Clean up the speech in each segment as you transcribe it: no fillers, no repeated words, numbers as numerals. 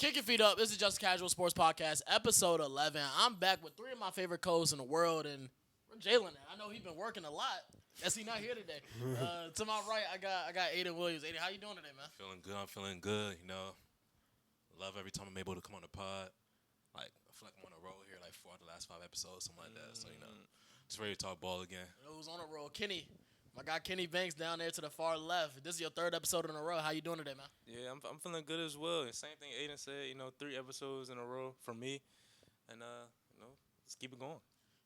Kick your feet up. This is Just Casual Sports Podcast, episode 11. I'm back with three of my favorite co-hosts in the world, and where Jalen at? I know he's been working a lot. Guess he's not here today. To my right, I got Aiden Williams. Aiden, how you doing today, man? Feeling good. I'm feeling good. You know, love every time I'm able to come on the pod. Like, I feel like I'm on a roll here, like 4 of the last 5 episodes, something like that. So, you know, just ready to talk ball again. Who's on a roll? Kenny. My guy Kenny Banks down there to the far left. This is your third episode in a row. How you doing today, man? Yeah, I'm feeling good as well. And same thing Aiden said, 3 episodes in a row for me. And, let's keep it going.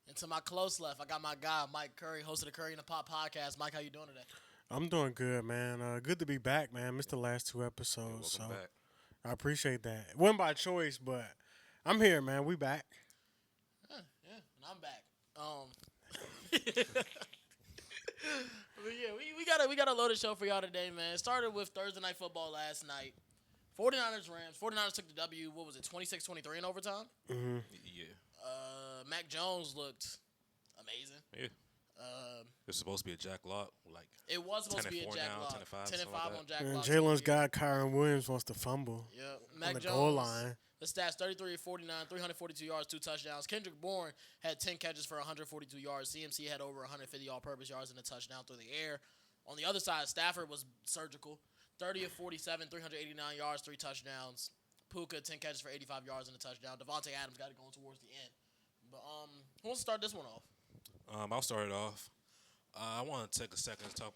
And to my close left, I got my guy, Mike Curry, host of the Curry and the Pop podcast. Mike, how you doing today? I'm doing good, man. Good to be back, man. Missed the last 2 episodes. Welcome back. I appreciate that. It wasn't by choice, but I'm here, man. We back. Yeah, and I'm back. But yeah, we got a loaded show for y'all today, man. It started with Thursday Night Football last night. 49ers Rams. 49ers took the W. What was it, 26-23 in overtime? Mm-hmm. Yeah. Mac Jones looked amazing. Yeah. It's supposed to be a Jack Lock. Like, It was supposed to be a 10-4 Jack now, Lock. 10-5, 10 and 5 something like on that. Jack And Lock. Jalen's guy, Kyron Williams, wants to fumble Yep. on Mac the Jones. goal line. The stats, 33-49, 342 yards, 2 touchdowns. Kendrick Bourne had 10 catches for 142 yards. CMC had over 150 all-purpose yards and a touchdown through the air. On the other side, Stafford was surgical. 30 of 47, 389 yards, 3 touchdowns. Puka, 10 catches for 85 yards and a touchdown. Devontae Adams got it going towards the end. But who wants to start this one off? I'll start it off. I want to take a second to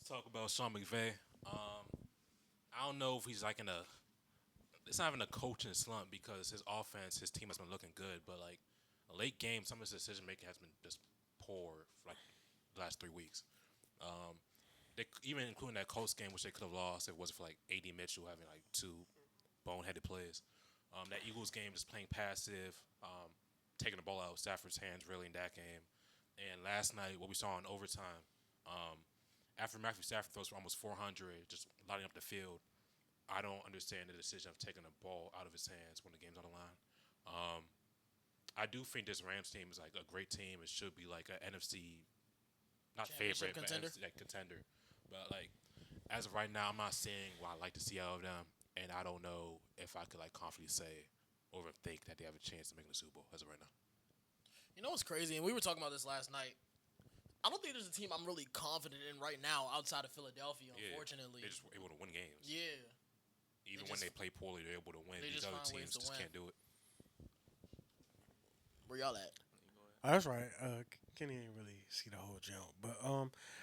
talk about Sean McVay. I don't know if he's like it's not even a coaching slump because his offense, his team has been looking good, but like a late game, some of his decision making has been just poor for like the last 3 weeks. They even including that Colts game, which they could have lost if it wasn't for like A.D. Mitchell having like 2 boneheaded plays. That Eagles game, just playing passive, taking the ball out of Stafford's hands really in that game. And last night, what we saw in overtime, after Matthew Stafford throws for almost 400, just lighting up the field, I don't understand the decision of taking the ball out of his hands when the game's on the line. I do think this Rams team is like a great team. It should be like an NFC, not favorite, contender? but NFC like contender. But like as of right now, I'm not seeing what I like to see out of them, and I don't know if I could like confidently say or think that they have a chance to make the Super Bowl as of right now. You know what's crazy? And we were talking about this last night. I don't think there's a team I'm really confident in right now outside of Philadelphia, unfortunately. They're just able to win games. Yeah. Even when they play poorly, they're able to win. These other teams just can't do it. Where y'all at? Oh, that's right. Kenny didn't really see the whole jump. But,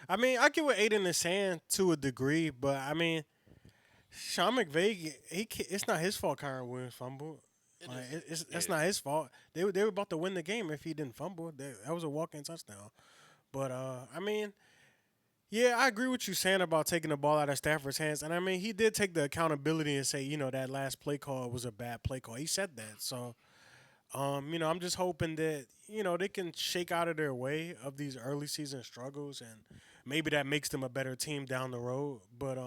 I mean, I get what Aiden is saying to a degree, but, I mean, Sean McVay, it's not his fault Kyron Williams fumbled. That's not his fault. They were about to win the game if he didn't fumble. That was a walk-in touchdown. But, I mean, yeah, I agree with you saying about taking the ball out of Stafford's hands. And, I mean, he did take the accountability and say, that last play call was a bad play call. He said that. So, I'm just hoping that, they can shake out of their way of these early season struggles. And maybe that makes them a better team down the road. But,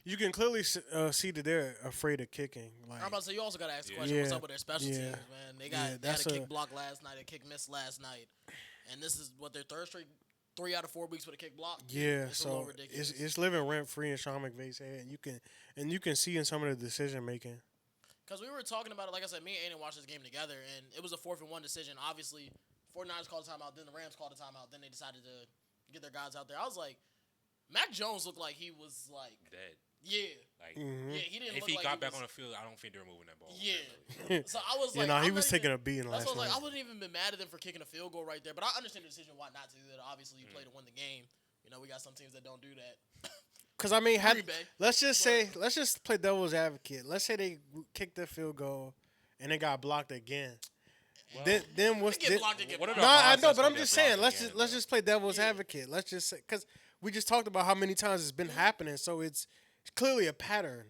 you can clearly see that they're afraid of kicking. Like, I'm about to say, you also got to ask the question, what's up with their special teams, man? They had a kick block last night, a kick miss last night. And this is, their third straight 3 out of 4 weeks with a kick block? Yeah, it's so a little ridiculous. It's living rent-free in Sean McVay's head. And you can see in some of the decision-making. Because we were talking about it, like I said, me and Aiden watched this game together, and it was a 4th and 1 decision. Obviously, 49ers called a timeout, then the Rams called a timeout, then they decided to get their guys out there. I was like, Mac Jones looked like he was, like... dead. Yeah. Like, yeah, he didn't if look he like got he back was, on the field, I don't think they were moving that ball. Yeah. So I was like... he was taking a beating last night. I wouldn't even been mad at them for kicking a field goal right there, but I understand the decision why not to do that. Obviously, you play to win the game. We got some teams that don't do that. Because, I mean, let's just play devil's advocate. Let's say they kicked the field goal and it got blocked again. Well, then what's get blocked again. What are the No, I odds know, that's but gonna I'm just get saying. blocked Let's again, just play devil's advocate. Let's just say, because we just talked about how many times it's been happening, so it's clearly a pattern.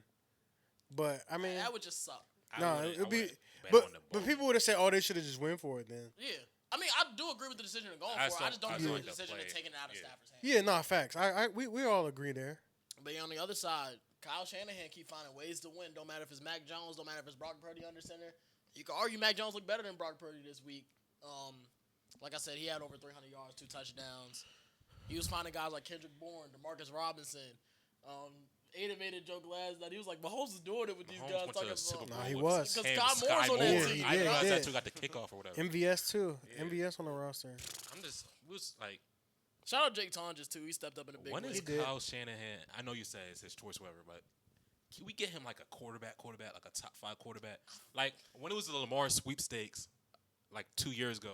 But I mean, that would just suck. it would be. But people would have said, "Oh, they should have just went for it then." Yeah. I mean, I do agree with the decision of going for it. I just don't agree with the decision of taking it out of Stafford's hands. Yeah, no, facts. We all agree there. But on the other side, Kyle Shanahan keep finding ways to win. Don't matter if it's Mac Jones. Don't matter if it's Brock Purdy under center. You can argue Mac Jones looked better than Brock Purdy this week. Like I said, he had over 300 yards, 2 touchdowns. He was finding guys like Kendrick Bourne, DeMarcus Robinson. Aiden made a joke last night. He was like, Mahomes is doing it with these guys. Went to Talking the Super about, Bowl. Nah, he with was. Because Scott Moore's on Moore. that team. I Yeah, realized he that did. too. Got the kickoff or whatever. MVS too. Yeah. MVS on the roster. I'm just was like, Shout out Jake Tonjes, too. He stepped up in a big when way. is He did. Kyle Shanahan? I know you say it's his choice, whatever, but can we get him like a quarterback, like a top 5 quarterback? Like when it was the Lamar sweepstakes, like 2 years ago.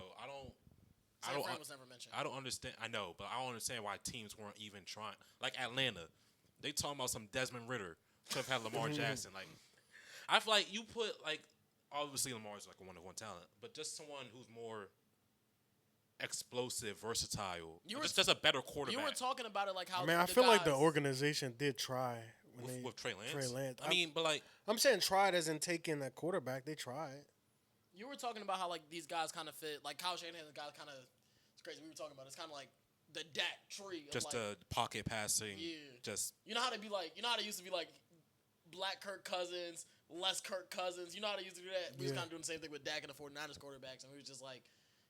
San Fran was never mentioned. I don't understand. I know, but I don't understand why teams weren't even trying. Like Atlanta, they talking about some Desmond Ritter could have had Lamar Jackson. Like I feel like you put like obviously Lamar's like a 1-of-1 talent, but just someone who's more explosive, versatile. Just a better quarterback. You were talking about it like how. I mean, I feel like the organization did try with Trey Lance. Trey Lance. I mean, but like I'm saying tried as in taking a quarterback. They tried. You were talking about how like these guys kind of fit. Like Kyle Shanahan, the guy kind of. It's crazy. We were talking about it's kind of like the Dak tree. Of just like, the pocket passing. Yeah. Just you know how they be like. You know how they used to be like. Black Kirk Cousins, less Kirk Cousins. You know how they used to do that? We was kind of doing the same thing with Dak and the 49ers quarterbacks, and we was just like,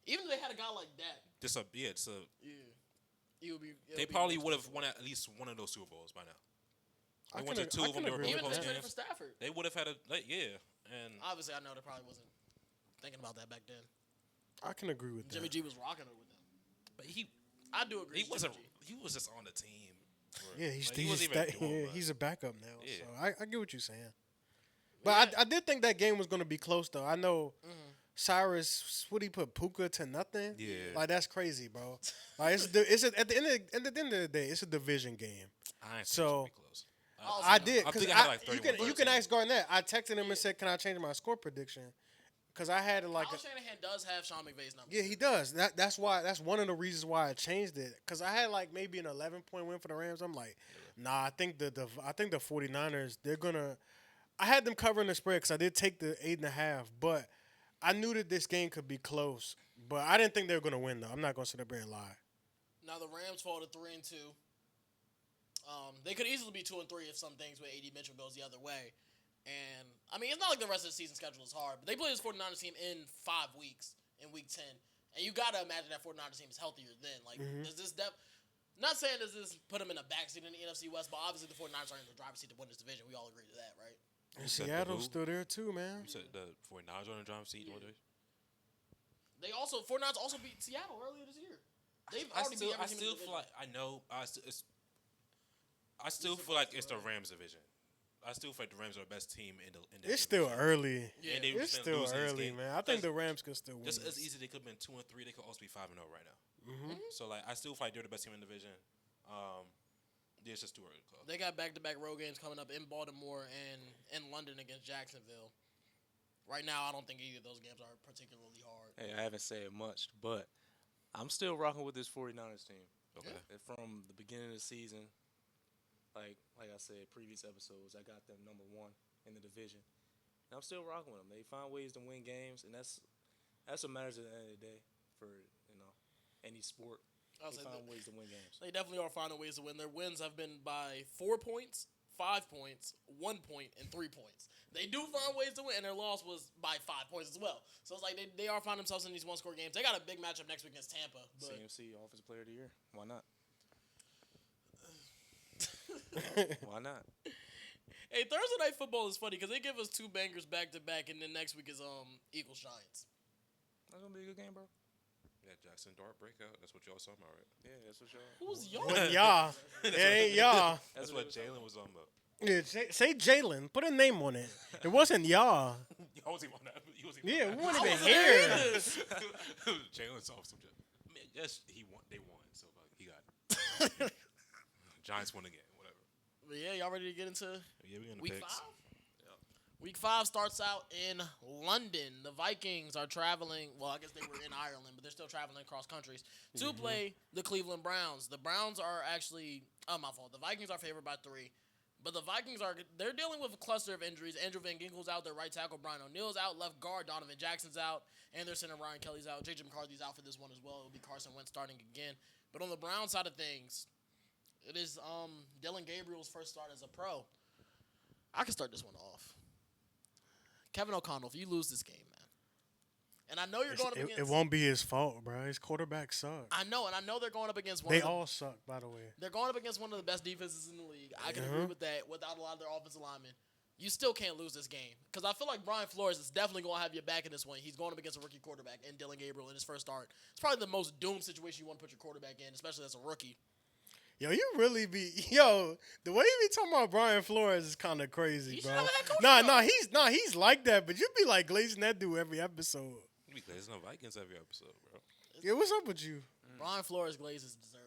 even if they had a guy like Dak. yeah. He would be. They probably would have won at least one of those Super Bowls by now. They went to 2 of them. They were both even close if they traded games. for Stafford. They would have had and Obviously, I know they probably wasn't thinking about that back then. I can agree with Jimmy that. G was rocking it with them. but I do agree. he wasn't. Jimmy G. He was just on the team. Yeah, he wasn't even doing much. he's a backup now. Yeah. So I get what you're saying. But I did think that game was going to be close, though. I know Cyrus, what he put, Puka to nothing? Yeah. Like, that's crazy, bro. Like, at the end of the day, it's a division game. I ain't So, think it was Also, I did. I 'Cause think I had like 31 you can ask Garnett. I texted him and said, can I change my score prediction? Because I had like Kyle Shanahan does have Sean McVay's number. yeah, he does. That's one of the reasons why I changed it. Because I had like maybe an 11-point win for the Rams. I'm like, nah, I think the 49ers, they're gonna. I had them covering the spread because I did take the 8.5, but I knew that this game could be close. But I didn't think they were gonna win though. I'm not gonna sit up here and lie. Now the Rams fall to 3-2. They could easily be 2-3 if some things with AD Mitchell goes the other way. And, I mean, it's not like the rest of the season schedule is hard, but they play this 49ers team in 5 weeks, in Week 10. And you got to imagine that 49ers team is healthier then. Like, does this depth... Not saying does this put them in a backseat in the NFC West, but obviously the 49ers are in the driver's seat to win this division. We all agree to that, right? And said the Seattle's who? still there too, man. You said the 49ers on the driver's seat. Yeah. What they- They also... 49ers also beat Seattle earlier this year. They've already beat every team in the division. I know. I still feel like it's the Rams division. I still feel like the Rams are the best team in the It's still division. early. Yeah. And they It's been still losing this early, game. man. I think the Just- Rams could still win. Just this. as easy they could have been 2-3. They could also be 5-0 right now. Mm-hmm. So like I still feel like they're the best team in the division. Yeah, it's just too early to call. They got back-to-back road games coming up in Baltimore and in London against Jacksonville. Right now, I don't think either of those games are particularly hard. Hey, I haven't said much, but I'm still rocking with this 49ers team. Okay. From the beginning of the season, like I said, previous episodes, I got them number 1 in the division. And I'm still rocking with them. They find ways to win games, and that's what matters at the end of the day for any sport. I'll They say find ways to win games. They definitely are finding ways to win. Their wins have been by 4 points, 5 points, 1 point, and 3 points. They do find ways to win, and their loss was by 5 points as well. So it's like they are finding themselves in these one-score games. They got a big matchup next week against Tampa. But CMC Offensive Player of the Year. Why not? Why not? hey, Thursday Night Football is funny because they give us 2 bangers back-to-back, and then next week is Eagles Giants. That's gonna be a good game, bro. Yeah, Jackson Dart breakout. That's what y'all talking about, right? Yeah, that's what y'all. Who's y'all? What y'all? It ain't y'all. That's what Jalen was on about. Yeah, say Jalen. Put a name on it. It wasn't y'all. You wasn't even on that. Yeah, we weren't I even wasn't here. there. Jalen's off some shit. I mean, yes, he won. They won, so he got it. Giants won again. Whatever. But yeah, y'all ready to get into Yeah, we in the Week picks. 5? Week 5 starts out in London. The Vikings are traveling. Well, I guess they were in Ireland, but they're still traveling across countries to play the Cleveland Browns. The Browns are actually, my fault. The Vikings are favored by 3, but the Vikings they're dealing with a cluster of injuries. Andrew Van Ginkel's out. Their right tackle Brian O'Neill's out. Left guard Donovan Jackson's out, and their center Ryan Kelly's out. JJ McCarthy's out for this one as well. It'll be Carson Wentz starting again. But on the Browns side of things, it is Dylan Gabriel's first start as a pro. I can start this one off. Kevin O'Connell, if you lose this game, man, And I know you're going up against. It won't be his fault, bro. His quarterback suck. I know, and I know they're going up against one. They all suck, by the way. They're going up against one of the best defenses in the league. I can agree with that. Without a lot of their offensive linemen, you still can't lose this game because I feel like Brian Flores is definitely going to have your back in this one. He's going up against a rookie quarterback and Dylan Gabriel in his first start. It's probably the most doomed situation you want to put your quarterback in, especially as a rookie. The way you be talking about Brian Flores is kind of crazy, He bro. should have a head coach. He's like that, but you be like glazing that dude every episode. We glazing no Vikings every episode, bro. Yeah, what's up with you? Brian Flores glaze is deserved.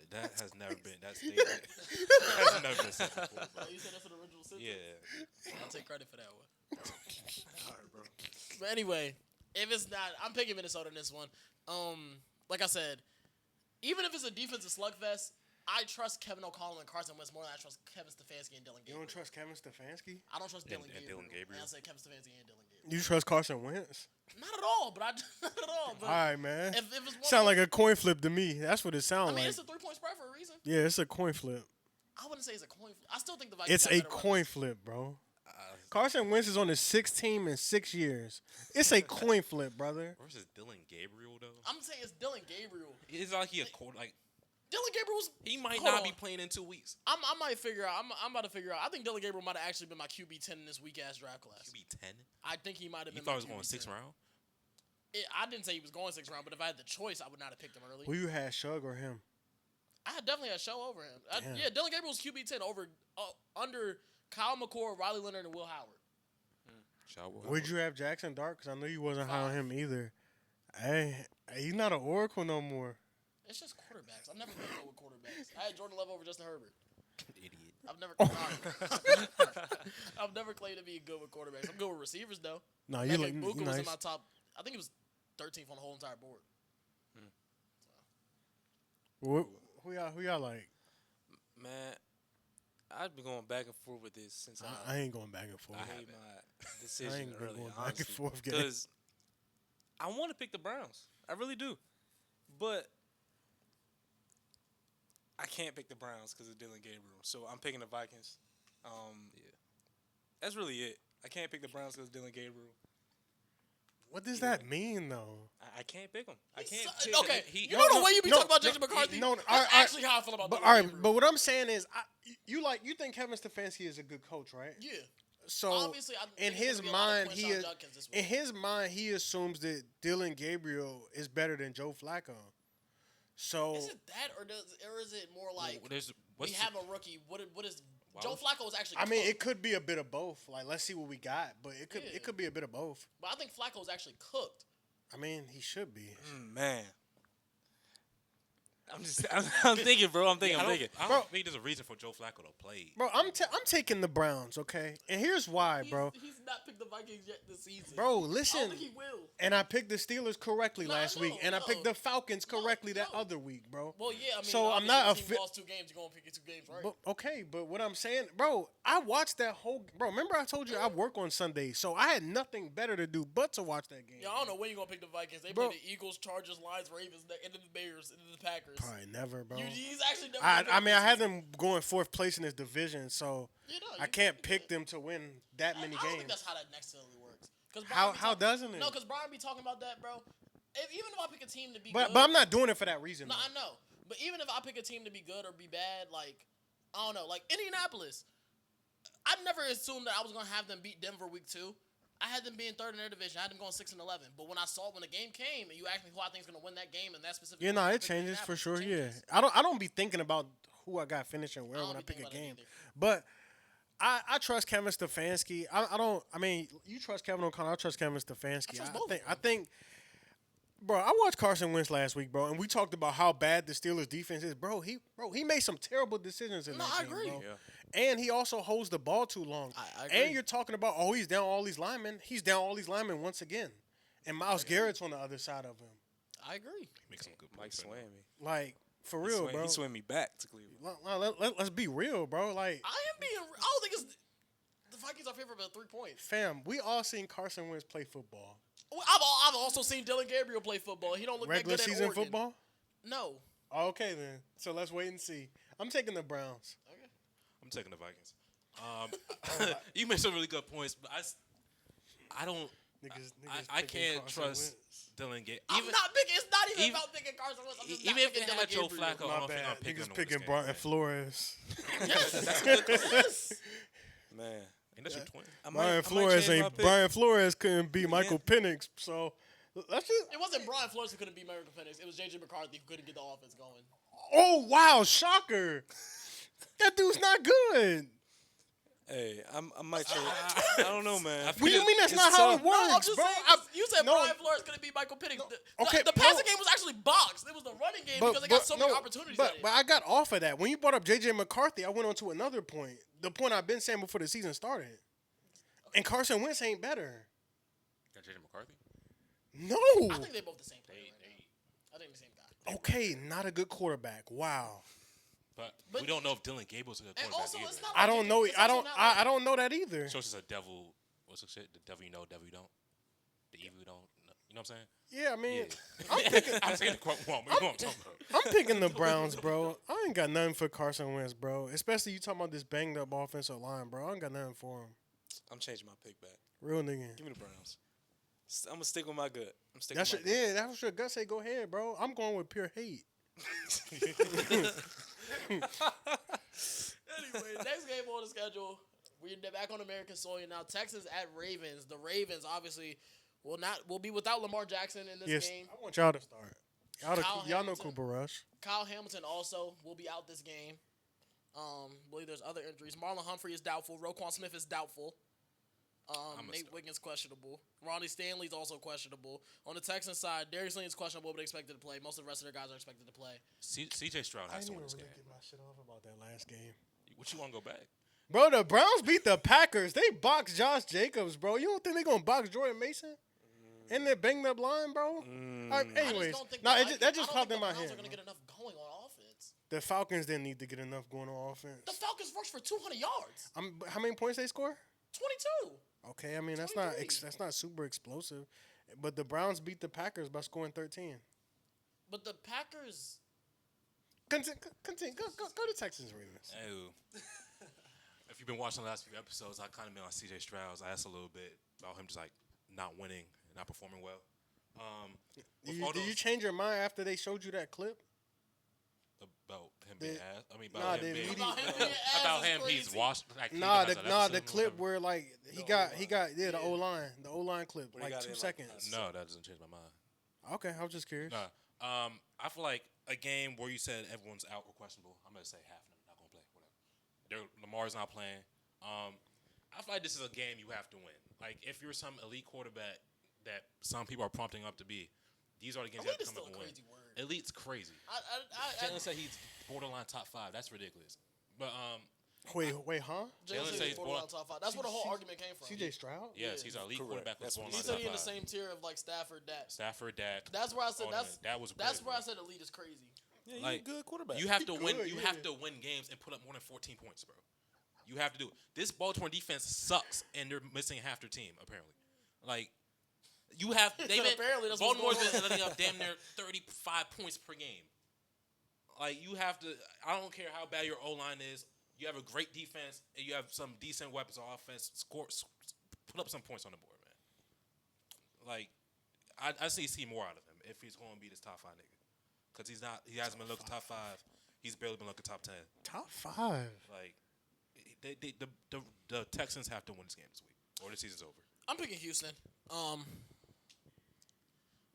That has never been that statement. Has never been said before, bro. You said that's an original sentence? Yeah. I'll take credit for that one. All right, bro. But anyway, if it's not, I'm picking Minnesota in this one. Like I said, even if it's a defensive slugfest, I trust Kevin O'Connell and Carson Wentz more than I trust Kevin Stefanski and Dylan Gabriel. You don't trust Kevin Stefanski? I don't trust Dylan And Gabriel. Dylan Gabriel. And I said Kevin Stefanski and Dylan Gabriel. You trust Carson Wentz? Not at all, but not at all. But All right, man. if it's one Sound like a coin flip to me. That's what it I sounds mean, like. it's a 3-point spread for a reason. Yeah, it's a coin flip. I wouldn't say it's a coin flip. I still think the Vikings It's got a better coin weapons. flip, bro. Carson Wentz is on his 6th team in 6 years. It's a coin flip, brother. Versus Dylan Gabriel though. I'm saying it's Dylan Gabriel. It's like he a quarter like Dylan Gabriel's. he might Hold not on. be playing in 2 weeks. I might figure out. I'm about to figure out. I think Dylan Gabriel might have actually been my QB 10 in this weak ass draft class. QB 10. I think he might have You been. thought my he was going QB 6th 10. round? I didn't say he was going 6th round, but if I had the choice, I would not have picked him early. Who you had, Shug or him? I had definitely had show over him. Damn. Yeah, Dylan Gabriel's QB 10 over under Kyle McCord, Riley Leonard, and Will Howard. Would you have Jackson Dart? Because I know you wasn't high on him either. Hey, he's not an oracle no more. It's just quarterbacks. I've never been good with quarterbacks. I had Jordan Love over Justin Herbert. Idiot. I've never. I've never claimed to be good with quarterbacks. I'm good with receivers though. No, Like, you look Buka was nice. in my top. I think it was 13th on the whole entire board. Who y'all like? Man, I've been going back and forth with this since I ain't going back and forth. I made my decision I ain't been earlier, going back and honestly, forth, gang. because I want to pick the Browns. I really do, but I can't pick the Browns because of Dylan Gabriel. So I'm picking the Vikings. That's really it. I can't pick the Browns because of Dylan Gabriel. What does that mean, though? I can't pick them. I can't. Okay, he- you know the way you be no, talking about no, Jason McCarthy. no, That's all right, actually how I feel about But Dylan all right, Gabriel. but what I'm saying is, you think Kevin Stefanski is a good coach, right? Yeah. So Obviously, I in think it's his gonna be a lot of mind, Quinshon Judkins this week. in his mind he assumes that Dylan Gabriel is better than Joe Flacco. So Is it that, or is it more like we have a rookie? What is Why Joe would- Flacco is actually? I mean, cooked, it could be a bit of both. Like, let's see what we got, but it Yeah. could be a bit of both. but I think Flacco is actually cooked. I mean, he should be. Man, I'm thinking, bro. I'm thinking. I don't think there's a reason for Joe Flacco to play. Bro, I'm taking the Browns, okay? And here's why, bro. He's not picked the Vikings yet this season. Bro, I don't listen. think he will. And I picked the Steelers correctly No, I last week, know, and I no. picked the Falcons No, correctly that no. other week, bro. Well, yeah. I mean, So I'm obviously not the a team lost 2 games. You're gonna pick 2 games, right? But, okay, but what I'm saying, bro, I watched that whole. Bro, remember I told you I work on Sundays, so I had nothing better to do but to watch that game. yeah, I don't know when you're gonna pick the Vikings. They Bro. play the Eagles, Chargers, Lions, Ravens, and then the Bears, and then the Packers. Probably never, bro. He's actually never. I mean, I had them going 4th place in this division, so You know, I you can't can pick do them to win that many I don't think games. that's how that necessarily works. How doesn't it? No, because Brian be talking about that, bro. Even if I pick a team to be But good, I'm not doing it for that reason. No, though. I know. But even if I pick a team to be good or be bad, like I don't know, like Indianapolis, I never assumed that I was gonna have them beat Denver week 2. I had them being 3rd in their division. I had them going 6-11. But when the game came and you asked me who I think is gonna win that game and that specific, Yeah, game, no, I it picked changes for Indianapolis. sure. It Yeah, changes. I don't be thinking about who I got finishing where I don't when I be pick a thinking about game. that But I trust Kevin Stefanski. I don't. I mean, you trust Kevin O'Connell. I trust Kevin Stefanski. I trust both of I think. Bro, I watched Carson Wentz last week, bro, and we talked about how bad the Steelers' defense is. Bro, he made some terrible decisions in No, that I game, agree. bro. Yeah. And he also holds the ball too long. I agree. And you're talking about, he's down all these linemen. He's down all these linemen once again. And Miles Garrett's on the other side of him. I agree. He makes some good Mike points. swam me. Like, for real, bro. He swam me back to Cleveland. Let's be real, bro. Like, I am being. I don't think it's the Vikings are favored by 3 points. fam, we all seen Carson Wentz play football. I've also seen Dylan Gabriel play football. He don't look Regular that good season at Oregon. football? No. Okay, then. So let's wait and see. I'm taking the Browns. Okay. I'm taking the Vikings. You made some really good points, but I don't. I can't trust Dylan Gabriel. I'm not picking. It's not even even- about picking Carson Wentz. I'm just Even not if picking it had Dylan Joe Gabriel. Flacco, I My don't think I'm bad. picking Niggas him. picking this Brian game. Flores. Yes. Man, Ain't that your twin? Brian Flores ain't. Brian Flores couldn't beat Michael Penix. So let's just. It wasn't Brian Flores who couldn't beat Michael Penix. It was J.J. McCarthy who couldn't get the offense going. Oh wow! Shocker. That dude's not good. Hey, I might change. I don't know, man. What do you mean that's It's not how tough. it works, No, I'm just bro? saying. You said no. Brian Flores couldn't beat Michael Penix. Okay, the bro. passing game was actually boxed. It was the running game because they got so many opportunities. But at it. I got off of that when you brought up J.J. McCarthy. I went on to another point. The point I've been saying before the season started. And Carson Wentz ain't better. Got J.J. McCarthy? No. I think they're both the same player. I think the same guy. Okay, not a good quarterback. Wow. But we don't know if Dylan Gabriel's a good And quarterback also, either. it's not. I don't know. It's I also don't. not like- I don't know that either. So it's just a devil. What's the shit? The devil you know, devil you don't. The evil you don't. You know what I'm saying? Yeah, I mean, Yeah. I'm saying the quote wrong. But you know what I'm talking about. I'm picking the Browns, bro. I ain't got nothing for Carson Wentz, bro. Especially you talking about this banged up offensive line, bro. I ain't got nothing for him. I'm changing my pick back. Real nigga. Give me the Browns. I'm gonna stick with my gut. I'm sticking That's with my yeah. That's what your gut say. Go ahead, bro. I'm going with pure hate. Anyway, next game on the schedule, we're back on American soil now. Texans at Ravens. The Ravens obviously will be without Lamar Jackson in this Yes, game. I want y'all to start. Kyle Y'all know Hamilton. Cooper Rush. Kyle Hamilton also will be out this game. Believe there's other injuries. Marlon Humphrey is doubtful. Roquan Smith is doubtful. Nate Wiggins questionable. Ronnie Stanley's also questionable. On the Texans side, Darius Slayton's questionable but expected to play. Most of the rest of their guys are expected to play. C.J. Stroud I has to didn't win even this really game. get my shit off about that last game. What you want to go back? Bro, the Browns beat the Packers. They boxed Josh Jacobs, bro. You don't think they gonna box Jordan Mason? And their banged up line, bro. Anyways, that just popped in my head. The Browns are gonna get enough going on offense. The Falcons didn't need to get enough going on offense. The Falcons rushed for 200 yards. How many points they score? 22. Okay, I mean that's 23. that's not super explosive, but the Browns beat the Packers by scoring 13. But the Packers. Continue. Go to Texans Ravens. Hey, if you've been watching the last few episodes, I kind of been on C.J. Stroud. I asked a little bit about him just like not winning, not performing well. Did you change your mind after they showed you that clip? About him being ass? I mean, Nah, about him being About him is he's crazy. washed. Like, The clip where like he got the O line clip Where he like got 2 in, like, seconds. No, that doesn't change my mind. Okay, I was just curious. No. I feel like a game where you said everyone's out or questionable. I'm gonna say half of them not gonna play. Whatever. Lamar's not playing. I feel like this is a game you have to win. Like if you're some elite quarterback that some people are prompting up to be, these are the games you have to come up and win. Elite's crazy. Jalen said he's borderline top 5. That's ridiculous. But Wait, huh? Jalen said he's borderline top 5. That's where the whole argument came from. C.J. Stroud? yes, he's an elite quarterback. That's He borderline said top he in the 5. same tier of like Stafford, Dak. Stafford, Dak. That's where I said that was that's crazy. where I said elite is crazy. Yeah, he's Like, a good quarterback. You have to He win. good, You yeah. have to win games and put up more than 14 points, bro. You have to do it. This Baltimore defense sucks, and they're missing half their team apparently. Like you have, Apparently that's what's Baltimore's going been on. letting up damn near 35 points per game. Like you have to. I don't care how bad your O line is. You have a great defense, and you have some decent weapons on offense. Put up some points on the board, man. Like I see more out of him if he's going to be this top 5 nigga. Because he's not. He hasn't been looking top 5. He's barely been looking top 10. Top 5. Like, the Texans have to win this game this week, or the season's over. I'm picking Houston.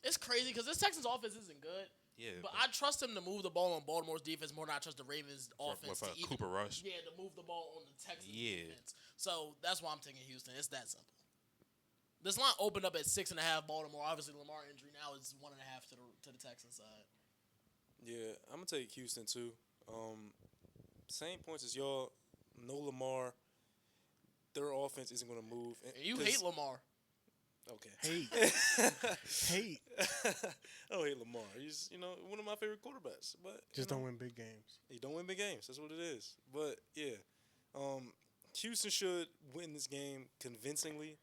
It's crazy because this Texans offense isn't good. Yeah, But I trust him to move the ball on Baltimore's defense more than I trust the Ravens' offense with to even, Cooper Rush. Yeah, to move the ball on the Texans' Yeah. defense. So that's why I'm taking Houston. It's that simple. This line opened up at 6.5 Baltimore. Obviously, Lamar injury now is 1.5 to the Texans side. Yeah, I'm gonna take Houston too. Same points as y'all. No Lamar. Their offense isn't gonna move. And you hate Lamar. Okay. Hate. I don't hate Lamar. He's one of my favorite quarterbacks. But Just don't win big games. He don't win big games. That's what it is. But yeah, Houston should win this game convincingly.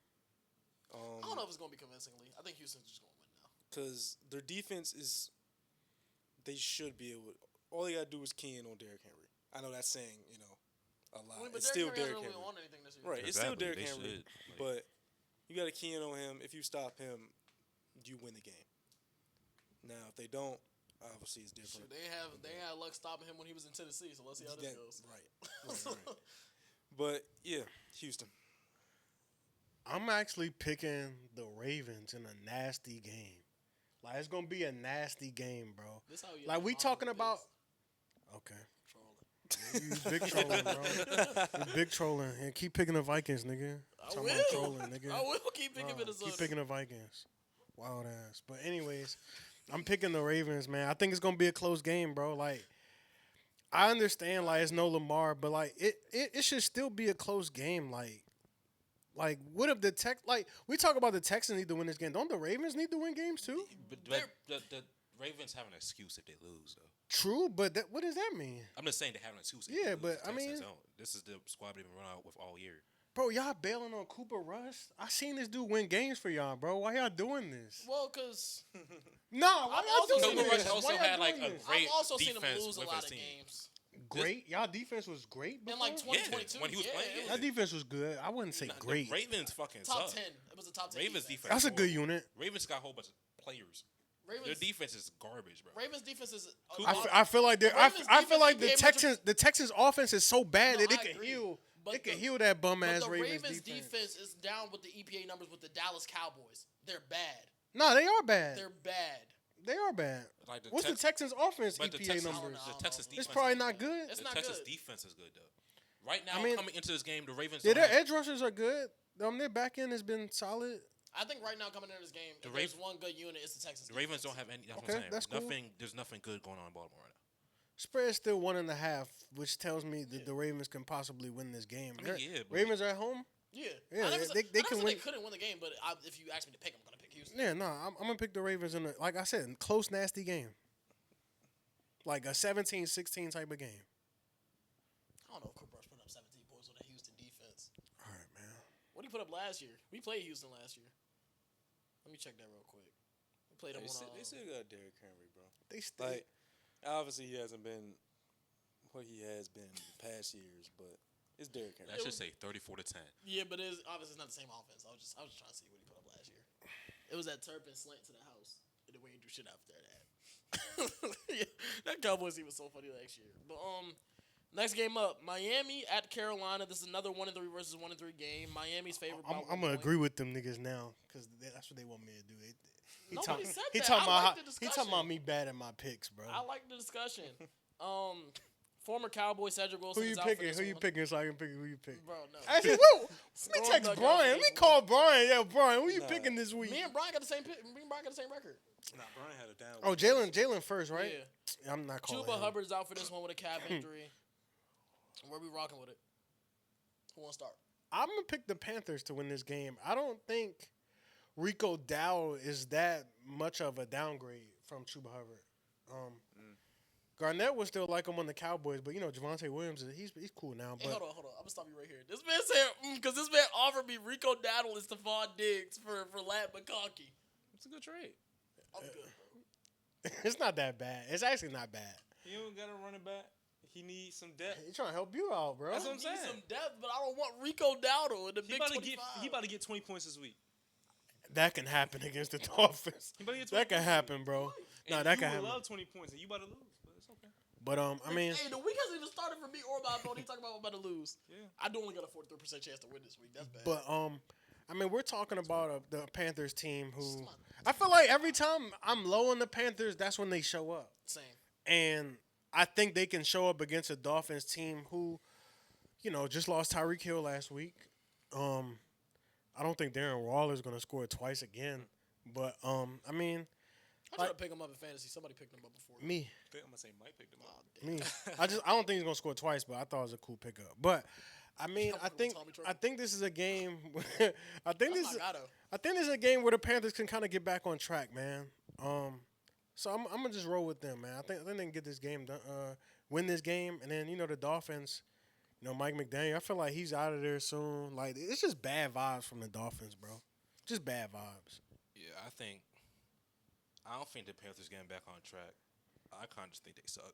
I don't know if it's going to be convincingly. I think Houston's just going to win now. Because their defense is, they should be able. All they got to do is key in on Derrick Henry. I know that's saying a lot. But It's still Derrick Henry Henry. hasn't really won anything this year. Right. It's still Exactly. Derrick They Henry. should, But you got to key in on him. If you stop him, you win the game. Now, if they don't, obviously it's different. They had luck stopping him when he was in Tennessee. So let's see how this goes. Right. But yeah, Houston. I'm actually picking the Ravens in a nasty game. Like, it's gonna be a nasty game, bro. This how you Like, we talking about. Okay. Trolling. You big trolling, bro. You big trolling. And keep picking the Vikings, nigga. I Talking will. about trolling, nigga. I will keep picking Minnesota. Keep picking the Vikings. Wild ass. But anyways, I'm picking the Ravens, man. I think it's gonna be a close game, bro. Like, I understand, like, it's no Lamar, but like it should still be a close game. Like, what if we talk about the Texans need to win this game? Don't the Ravens need to win games too? But the Ravens have an excuse if they lose, though. True, but what does that mean? I'm just saying they have an excuse. If Yeah, they lose. but, The I mean- Texans don't. This is the squad they've been running out with all year. Bro, y'all bailing on Cooper Rush? I seen this dude win games for y'all, bro. Why y'all doing this? Well, because No, why also y'all seen doing Cooper this? Rush also Why y'all had, like, doing a this? great I've also seen him defense lose a with lot his of team. games. Great. Y'all defense was great before? In like 2022. when he was playing, yeah. That defense was good. I wouldn't say The great. Ravens fucking Top suck. 10. It was a top 10 Ravens defense. defense. That's a good horrible. unit. Ravens got a whole bunch of players. Their Ravens, defense is garbage, bro. Ravens defense is. I feel like they're. I Ravens feel like defense the Texans offense is so bad No, that it I can agree. heal. But It can the- heal that bum But ass the Ravens defense. defense is down with the EPA numbers with the Dallas Cowboys. They're bad. No, they are bad. They're bad. They are bad. Like the What's Tex- the Texans offense But the EPA Texans, numbers? know. the Texas defense. It's probably is not good. good. It's The not Texas good. defense is good though. Right now, I mean- coming into this game, the Ravens. Yeah, don't their have- edge rushers are good. Their back end has been solid. I think right now coming into this game, The if there's Rav- one good unit, it's the Texans. The Ravens defense. don't have any. That's Okay, what I'm saying. that's cool. There's nothing good going on in Baltimore right now. Spread still 1.5, which tells me that the Ravens can possibly win this game. I mean, yeah, but- Ravens are at home. Yeah, Yeah, I never they said, can I never said win. They couldn't win the game, but if you ask me to pick, I'm gonna pick Houston. Yeah, no, I'm gonna pick the Ravens in like I said, close, nasty game. Like a 17-16 type of game. I don't know if Cooper Rush put up 17 points on that Houston defense. All right, man. What did he put up last year? We played Houston last year. Let me check that real quick. We played them They on. still got Derrick Henry, bro. They still. Like, obviously he hasn't been what he has been past years, but it's Derrick Henry. I should say 34-10. Yeah, but it's obviously it's not the same offense. I was just trying to see what he put up last year. It was that Turpin slant to the house, and the way he do shit after that. Yeah, that Cowboys team was so funny last year. But next game up, Miami at Carolina. This is another 1-3 versus 1-3 game. Miami's favored. by I'm 1 gonna point. agree with them niggas now because that's what they want me to do. Nobody said he that. talking I about like the he discussion. talking about me bad at my picks, bro. I like the discussion. Former Cowboy Cedric Wilson. Who you is out for picking? this Who you one. picking so I can pick who you pick? Bro, no. Actually, whoa, let me Scroll text back up Brian. for Let me this call Brian. Yo, Brian, who you Nah. picking this week? Me and Brian got the same pick. Me and Brian got the same record. Nah, Brian had a down. Oh, Jalen first, right? Yeah. I'm not calling Chuba him. Hubbard's out for this one with a calf injury. Where we rocking with it? Who wants to start? I'm gonna pick the Panthers to win this game. I don't think Rico Dowdle is that much of a downgrade from Chuba Hubbard. Garnett was still like him on the Cowboys, but you know Javonte Williams, he's cool now. Hey, But hold on. I'm gonna stop you right here. This man said, because this man offered me Rico Dowdle and Stephon Diggs for Lat McConkey. It's a good trade. I'm good, bro. it's not that bad. It's actually not bad. He don't got a running back. He needs some depth. He's trying to help you out, bro. That's I what I'm need saying. some depth, but I don't want Rico Dowdle in the He big about to 25. get. He about to get 20 points this week. That can happen against the Dolphins. He about to get 20 That can points. happen, bro. No, And that you can would happen. love 20 points, and you about to lose, but it's okay. But I mean, hey, the week hasn't even started for me or my opponent. He talking about I'm about to lose. Yeah. I do only got a 43% chance to win this week. That's bad. but I mean, we're talking about the Panthers team who I feel like every time I'm low on the Panthers, that's when they show up. Same. And I think they can show up against a Dolphins team who, you know, just lost Tyreek Hill last week. I don't think Darren Waller is going to score twice again. But I mean, I tried to pick him up in fantasy. Somebody picked him up before. me. I think I'm gonna say Mike picked him up. Me. I don't think he's gonna score twice, but I thought it was a cool pickup. But I mean, Come I on, think Tommy Troy. I think this is a game. I think That's this. my Gatto. I think this is a game where the Panthers can kind of get back on track, man. So I'm gonna just roll with them, man. I think they can get this game done, win this game, and then you know the Dolphins. You know Mike McDaniel. I feel like he's out of there soon. Like it's just bad vibes from the Dolphins, bro. Just bad vibes. Yeah, I don't think the Panthers getting back on track. I kind of just think they suck.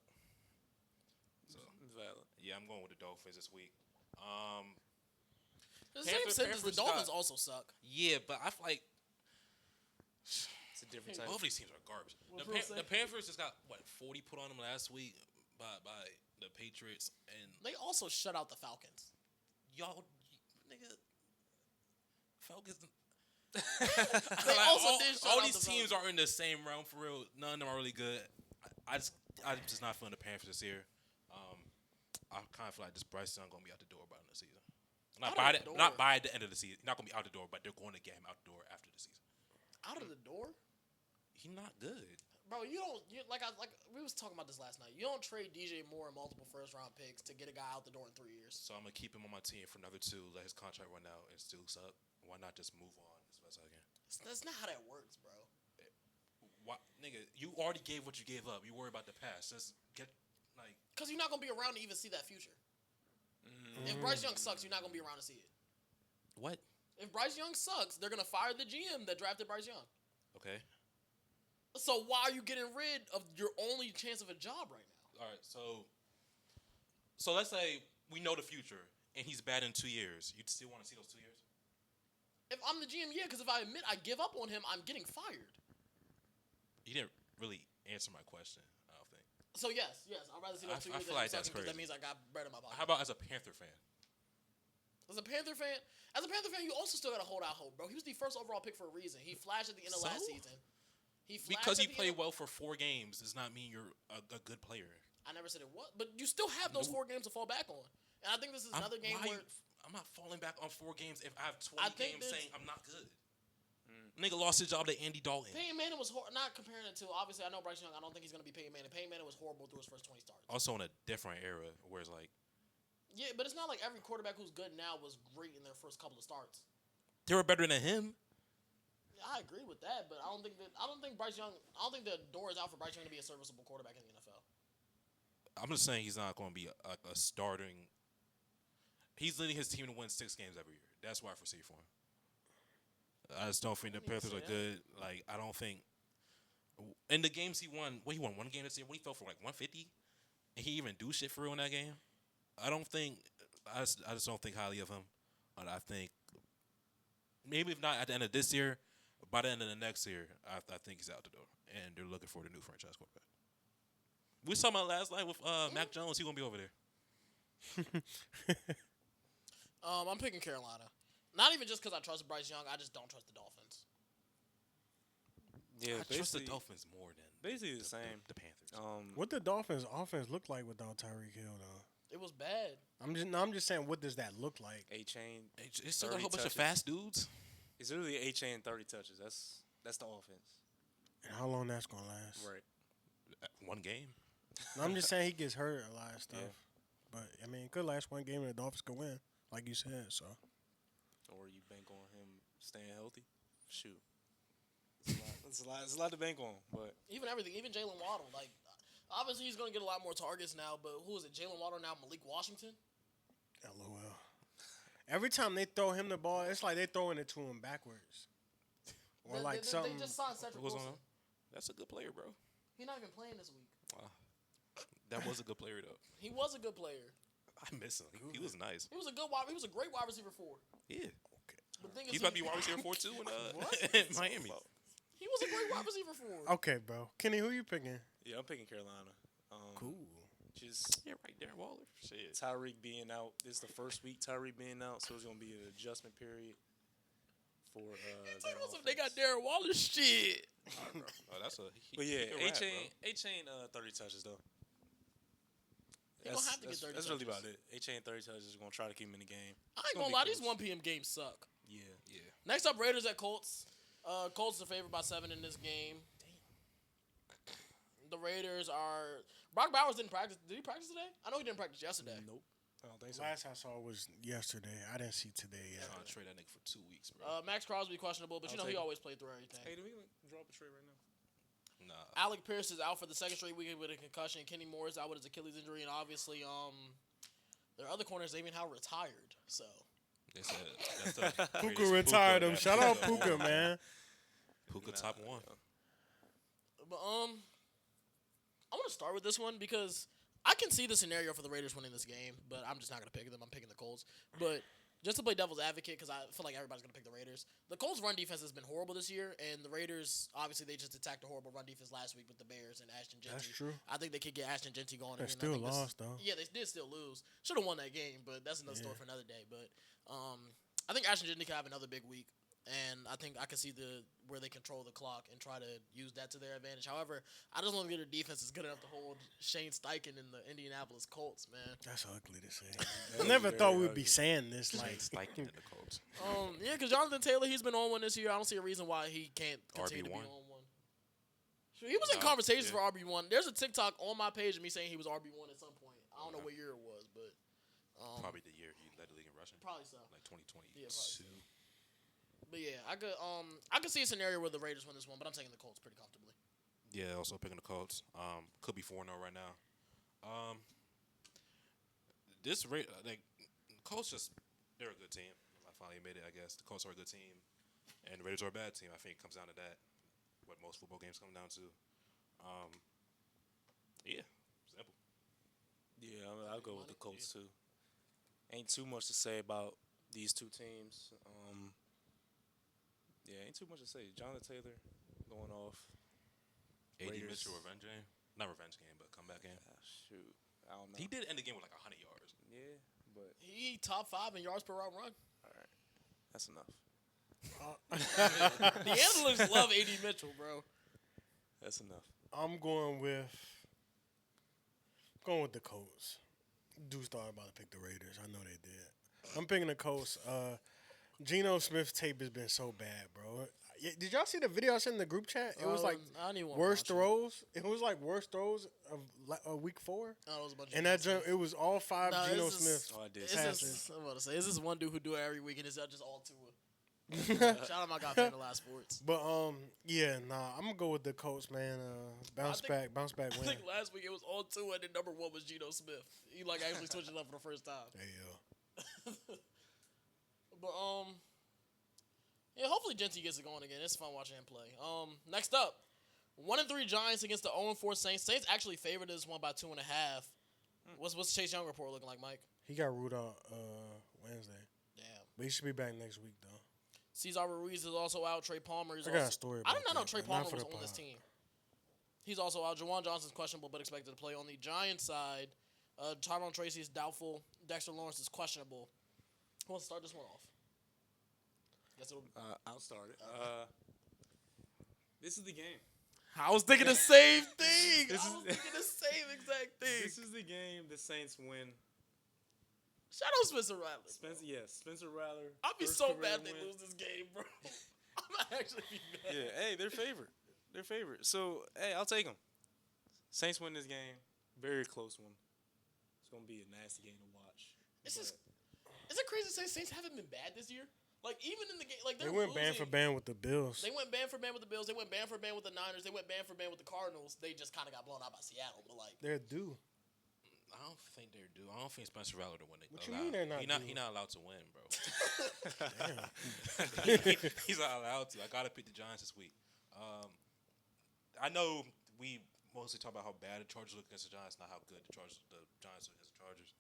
So Valid. yeah, I'm going with the Dolphins this week. The same sentence. The Dolphins also suck. Yeah, but I feel like It's a different type. both of these teams are garbage. What The Panthers just got 40 put on them last week by the Patriots, and They also shut out the Falcons. y'all, nigga, Falcons. They also did shut all out these the teams Falcons. are in the same realm for real. None of them are really good. I'm just not feeling the Panthers this year. I kind of feel like this Bryce Young gonna be out the door by the end of the season. Not by the end of the season. He's not gonna be out the door, but they're going to get him out the door after the season. Out of the door, He's not good. bro. You don't. Like we was talking about this last night. You don't trade DJ Moore and multiple first-round picks to get a guy out the door in 3 years. So I'm gonna keep him on my team for another 2. Let his contract run out and still suck. Why not just move on as best I can? That's not how that works, bro. Why, nigga? You already gave what you gave up. You worry about the past. Just get like. Because you're not gonna be around to even see that future. If Bryce Young sucks, you're not gonna be around to see it. What? If Bryce Young sucks, they're gonna fire the GM that drafted Bryce Young. Okay. So why are you getting rid of your only chance of a job right now? All right. So let's say we know the future and he's bad in 2 years. You'd still want to see those 2 years? If I'm the GM, yeah, because if I admit I give up on him, I'm getting fired. You didn't really answer my question. I don't think. So yes, I'd rather see those 2 I years feel than like him that's sucking because that crazy. means I got bread in my pocket. How about as a Panther fan? As a Panther fan, you also still gotta hold out hope, bro. He was the first overall pick for a reason. He flashed at the end of last season. Because you played well for 4 games does not mean you're a good player. I never said it was, but you still have those 4 games to fall back on. And I think this is another game where I'm not falling back on 4 games if I have 20 games saying I'm not good. Nigga lost his job to Andy Dalton. Peyton Manning was not comparing it to. Obviously, I know Bryce Young. I don't think he's gonna be Peyton Manning. Peyton Manning was horrible through his first 20 starts. Also in a different era, where it's like Yeah, but it's not like every quarterback who's good now was great in their first couple of starts. they were better than him. I agree with that, but I don't think Bryce Young. I don't think the door is out for Bryce Young to be a serviceable quarterback in the NFL. I'm just saying he's not going to be a starting. He's leading his team to win 6 games every year. That's what I foresee for him. I just don't think the Panthers are good. Like, I don't think. In the games he won, he won 1 game this year. He fell for like 150, and he even do shit for real in that game. I don't think. I just don't think highly of him. And I think maybe if not at the end of this year, by the end of the next year, I think he's out the door, and they're looking for the new franchise quarterback. We was talking about last night with Mac Jones. He gonna be over there. I'm picking Carolina. Not even just because I trust Bryce Young. I just don't trust the Dolphins. Yeah, I trust the Dolphins more than basically the same. The Panthers. What the Dolphins' offense look like without Tyreek Hill, though? It was bad. I'm just saying, what does that look like? A-Chain. They still got a whole bunch of touches. fast dudes. It's literally A-Chain 30 touches. That's the offense. And how long that's gonna last? Right. 1 game. No, I'm just saying he gets hurt a lot of stuff. Yeah. But I mean, it could last 1 game and the Dolphins could win, like you said. So Or you bank on him staying healthy. Shoot. It's a lot to bank on. But Even Jalen Waddle. Like, obviously he's gonna get a lot more targets now. But who is it? Jalen Waddle now? Malik Washington. LOL. Every time they throw him the ball, it's like they throwing it to him backwards, or like something. They just signed Cedric Who's Wilson. on? That's a good player, bro. He's not even playing this week. Wow. That was a good player though. He was a good player. I miss him. He was nice. He was a great wide receiver 4. Yeah. The thing is, He's about to be wide receiver 4 too in Miami. He was a great wide receiver 4. Okay, bro. Kenny, who you picking? yeah, I'm picking Carolina. Cool. Just Yeah, right there, Waller. Shit. Tyreek being out. This is the first week Tyreek being out, so it's gonna be an adjustment period for. their If they got offense. Darren Waller, shit. Oh, that's a. But yeah, he can rap, A-Chain 30 touches though. He gonna have to get 30 That's really touches. about it. A-Chain 30 touches is gonna try to keep him in the game. I ain't gonna lie, these 1 p.m. games suck. Yeah. Yeah. Next up, Raiders at Colts. Colts are favored by 7 in this game. The Raiders are. Brock Bowers didn't practice. Did he practice today? I know he didn't practice yesterday. Nope. I don't think so. Last I saw was yesterday. I didn't see today yet. Trying to trade that nigga for 2 weeks, bro. Max Crosby questionable, but I'll you know he take it. always played through everything. Hey, do we drop a trade right now? Nah. Alec Pierce is out for the 2nd straight week with a concussion. Kenny Moore is out with his Achilles injury, and obviously, their other corners, Xavier Howard retired. So They said that's the Puka greatest retired him. that Shout out Puka. Puka, man. Puka top 1. But I want to start with this one because I can see the scenario for the Raiders winning this game, but I'm just not gonna pick them. I'm picking the Colts. But just to play devil's advocate, because I feel like everybody's going to pick the Raiders. The Colts' run defense has been horrible this year, and the Raiders, obviously, they just attacked a horrible run defense last week with the Bears and Ashton Genty. That's true. I think they could get Ashton Genty going. They still lost, though. Yeah, they did still lose. Should have won that game, but that's another story for another day. But I think Ashton Genty could have another big week. And I think I can see where they control the clock and try to use that to their advantage. However, I just don't think their defense is good enough to hold Shane Steichen in the Indianapolis Colts, man. That's ugly to say. I never thought we'd be saying this. Like Steichen in the Colts. Yeah, because Jonathan Taylor, he's been on one this year. I don't see a reason why he can't continue to be RB1. on one. He was in conversations for RB1. There's a TikTok on my page of me saying he was RB1 at some point. I don't know what year it was, but Probably the year he led the league in rushing. Probably so. Like 2022. Yeah, probably so. But yeah, I could see a scenario where the Raiders win this one, but I'm taking the Colts pretty comfortably. Yeah, also picking the Colts. Could be 4-0 right now. Colts they're a good team. I finally admit it, I guess. The Colts are a good team, and the Raiders are a bad team. I think it comes down to that. What most football games come down to. Yeah, simple. Yeah, I'll go with the Colts too. Ain't too much to say about these two teams. Yeah, ain't too much to say. Jonathan Taylor going off. A.D. Raiders. Mitchell revenge game. Not revenge game, but comeback game. Shoot, I don't know. He did end the game with like 100 yards. Yeah, but He top 5 in yards per route run. all right, that's enough. The analysts love A.D. Mitchell, bro. That's enough. I'm going with the Colts. Dudes thought about to pick the Raiders. I know they did. I'm picking the Colts. Geno Smith's tape has been so bad, bro. Did y'all see the video I sent in the group chat? It was like I don't even wanna worst watch it. throws. It was like worst throws of week 4. Oh, it was a bunch of And that Geno jump, it was all 5 No, Geno it's just- Smiths. Oh, I did. It's see just, that. I'm about to say, it's this one dude who do it every week, and it's just all Tua. Shout out my guy from the last sports. But yeah, I'm gonna go with the Colts, man. Bounce back I win. think last week it was all Tua, and then number 1 was Geno Smith. He like actually switched it up for the first time. There you go. But yeah, hopefully Genty gets it going again. It's fun watching him play. Next up, 1-3 Giants against the 0-4 Saints. Saints actually favored this one by 2.5. What's Chase Young report looking like, Mike? He got ruled out Wednesday, Damn. but he should be back next week though. Cesar Ruiz is also out. Trey Palmer is I got also. a story I about did not know that, Trey but not Palmer for was the on this pod. team. He's also out. Jawan Johnson's questionable but expected to play. On the Giants side, Tyrone Tracy is doubtful. Dexter Lawrence is questionable. Who wants to start this one off? Guess it'll. I'll start it. This is the game. I was thinking the same thing. This I is- was thinking the same exact thing. This is the game the Saints win. Shout out Spencer Rattler. Spencer Rattler. I'd be first so career mad if they win. lose this game, bro. I might actually be mad. Yeah, hey, they're favorite. They're favorite. So, hey, I'll take them. Saints win this game. Very close one. It's gonna be a nasty game to watch. It's But just, is it crazy to say Saints haven't been bad this year? Like even in the game, like They they're went losing. band for band with the Bills. They went band for band with the Bills. They went band for band with the Niners. They went band for band with the Cardinals. They just kind of got blown out by Seattle. But like, They're due. I don't think they're due. I don't think Spencer Rattler to win it. What you mean they're not due? He not allowed to win, bro. Damn. He's not allowed to. I gotta pick the Giants this week. I know we mostly talk about how bad the Chargers look against the Giants, not how good the Giants look against the Chargers.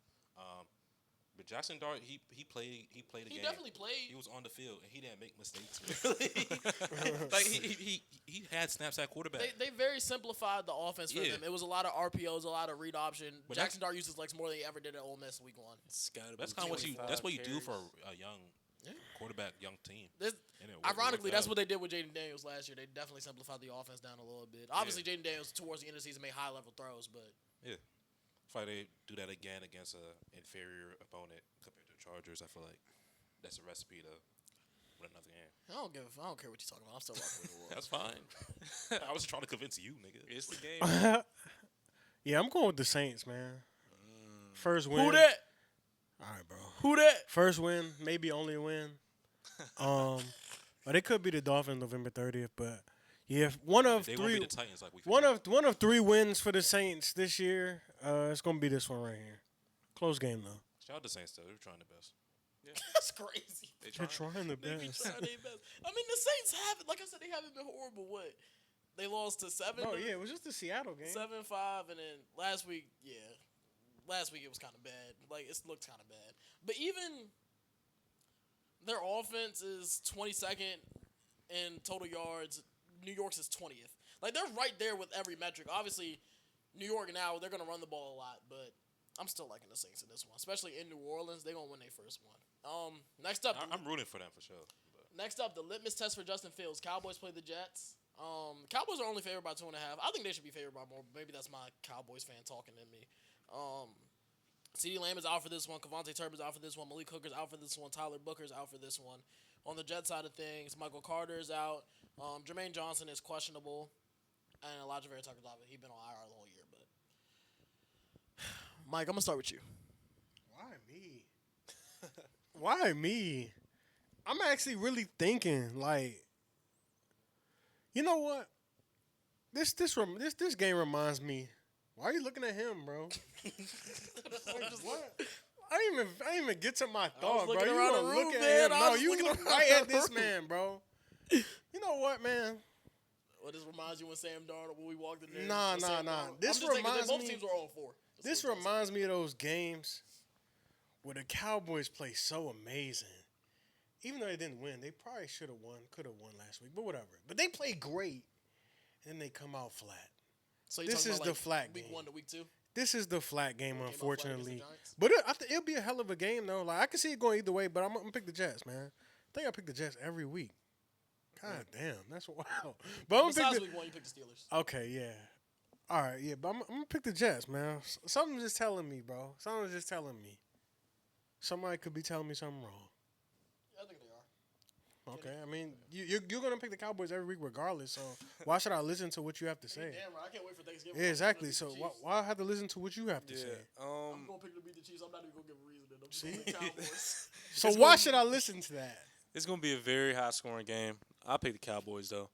But Jackson Dart, he played a game. he definitely played. He was on the field and he didn't make mistakes. Really, like he had snaps at quarterback. They very simplified the offense for Yeah. them. It was a lot of RPOs, a lot of read option. But Jackson Dart used his legs more than he ever did at Ole Miss week 1. it's gotta That's be kind of what you. 25 That's what you do carries. for a young quarterback, young team. This, And it worked ironically, that's out. what they did with Jaden Daniels last year. They definitely simplified the offense down a little bit. Obviously, Jaden Daniels towards the end of the season made high level throws, but Yeah. If they do that again against an inferior opponent compared to the Chargers, I feel like that's a recipe to win another game. I don't care what you're talking about. I'm still rocking with the Wolves. That's fine. I was trying to convince you, nigga. It's the game. Yeah, I'm going with the Saints, man. First win. Who that? All right, bro. Who that? First win, maybe only win. But it could be the Dolphins November 30th. But yeah, one of They won't three. be the Titans like we. One of 3 wins for the Saints this year. It's gonna be this one right here. Close game though. Shout out to Saints though. They're trying their best. That's crazy. They're trying the They be best. trying their best. I mean, the Saints haven't, like I said, they haven't been horrible. What? They lost to 7. Oh yeah, it was just the Seattle game. 7-5, and then last week it was kind of bad. Like it looked kind of bad. But even Their offense is 22nd in total yards. New York's is 20th. Like, they're right there with every metric. Obviously, New York now, they're going to run the ball a lot, but I'm still liking the Saints in this one, especially in New Orleans. They're going to win their first one. Next up, I'm rooting for them for sure. But. Next up, the litmus test for Justin Fields. Cowboys play the Jets. Cowboys are only favored by 2.5. I think they should be favored by more. Maybe that's my Cowboys fan talking in me. CeeDee Lamb is out for this one. Kevontae Turpin's out for this one. Malik Hooker's out for this one. Tyler Booker's out for this one. On the Jets side of things, Michael Carter's out. Jermaine Johnson is questionable. And Elijah Vera Tucker's out. He's been on IR the whole year. But Mike, I'm going to start with you. Why me? Why me? I'm actually really thinking, like, you know what? This game reminds me. Why are you looking at him, bro? Like, what? I didn't even get to my thought, bro. You around gonna the look room, at man. him? I No, was you looking look around right the at this room. man, bro. You know what, man? Well, this reminds you when Sam Darnold, when we walked in there. Nah. This reminds both me. teams were 0-4. This reminds me of those games where the Cowboys play so amazing. Even though they didn't win, they probably should have won, could have won last week, but whatever. But they play great, and then they come out flat. So This is the flat week game. 1 to week 2? This is the flat game, Came out flat against the unfortunately. Giants? But I think it'll be a hell of a game, though. Like I can see it going either way, but I'm gonna pick the Jets, man. I think I pick the Jets every week. God damn, that's wild. But I'm gonna Besides pick week 1, you picked the Steelers. Okay, yeah. All right, yeah, but I'm gonna pick the Jets, man. Something's just telling me, bro. Something's just telling me. Somebody could be telling me something wrong. I think they are. Okay, I mean, you're gonna pick the Cowboys every week regardless. So why should I listen to what you have to say? Damn right, I can't wait for Thanksgiving. Yeah, exactly. I'm So gonna beat the Chiefs. why I have to listen to what you have to say? I'm gonna pick them to beat the Chiefs. I'm not even gonna give a reason. I'm just gonna See? pick the Cowboys. So why should I listen to that? It's gonna be a very high scoring game. I'll pick the Cowboys though.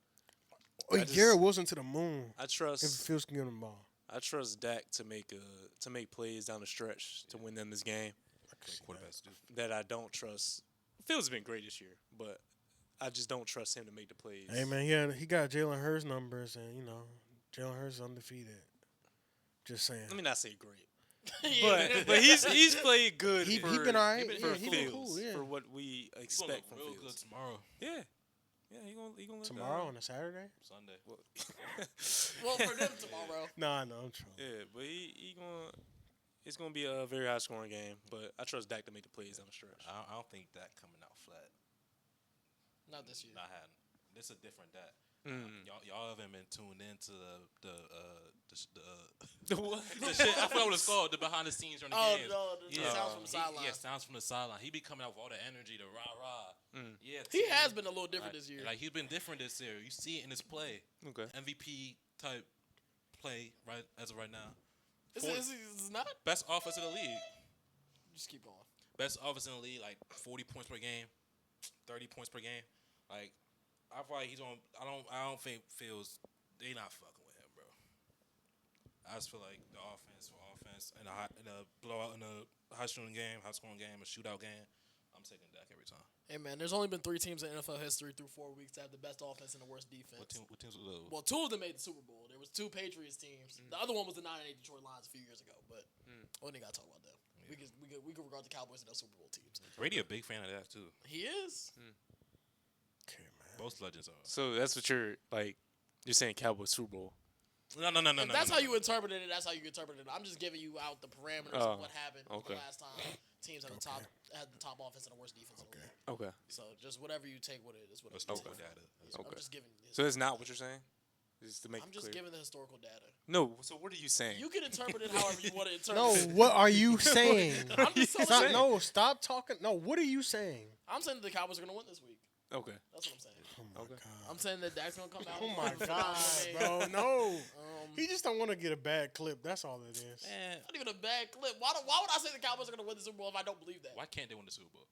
Garrett Wilson to the moon. I If trust Fields can get him the ball. I trust Dak to make plays down the stretch to win them this game. Quarterbacks do. That I don't trust. Fields has been great this year, but I just don't trust him to make the plays. Hey man, he got Jalen Hurts numbers, and you know Jalen Hurts is undefeated. Just saying. Let me not say great, Yeah. but he's played good. He for, been all right. for Yeah, he been Fields, cool, yeah. for what we He's gonna expect look from real Fields. good tomorrow, Yeah, he gonna look Tomorrow on a Saturday? Sunday. Well, for them tomorrow. Nah, no, I'm trolling. Yeah, but he gonna. It's gonna be a very high scoring game, but I trust Dak to make the plays down the stretch. I don't think that coming out flat. Not this year. Not having. This is a different Dak. Mm. Y'all haven't been tuned into the What? the shit. I forgot what it's called. The behind the scenes during the Oh, games. no, the sounds from the sideline. Yeah, sounds from the sideline. He be coming out with all the energy, the rah rah. Yeah, He team. has been a little different Like- this year. Like he's been different this year. You see it in his play. Okay. MVP type play right as of right now. Is it not? Best offense in the league. Just keep going. Best offense in the league, like 40 points per game, 30 points per game. Like I feel like he's on. I don't think Fields. They not fucking with him, bro. I just feel like the offense in a blowout in a high scoring game, a shootout game. I'm taking Dak every time. Hey, man, there's only been 3 teams in NFL history through 4 weeks to have the best offense and the worst defense. What teams were those? Well, 2 of them made the Super Bowl. There was 2 Patriots teams. The other one was the 9-8 Detroit Lions a few years ago. But we ain't got to talk about that. We could regard the Cowboys as those Super Bowl teams. Brady a big fan of that too. He is. Okay, man. Both legends are. So that's what you're like. You're saying Cowboys Super Bowl. No. If that's how you interpreted it. That's how you interpreted it. I'm just giving you out the parameters of what happened okay. the last time teams had the top offense and the worst defense. Okay. Okay. So just whatever you take with it is what Let's it is. talk about data. I'm just giving. So that's not what you're saying. Just to make I'm it just clear. giving the historical data. No. So what are you saying? You can interpret it however you want to interpret No, it. what are you saying? I'm just telling Stop, you. no, stop talking. No, what are you saying? I'm saying that the Cowboys are going to win this week. Okay. That's what I'm saying. Oh my Okay. god. I'm saying that Dak's going to come out. Oh my with a god, phenomenal game. bro. No. Um, He just don't want to get a bad clip. That's all it is. Not even a bad clip. Why would I say the Cowboys are going to win the Super Bowl if I don't believe that? Why can't they win the Super Bowl?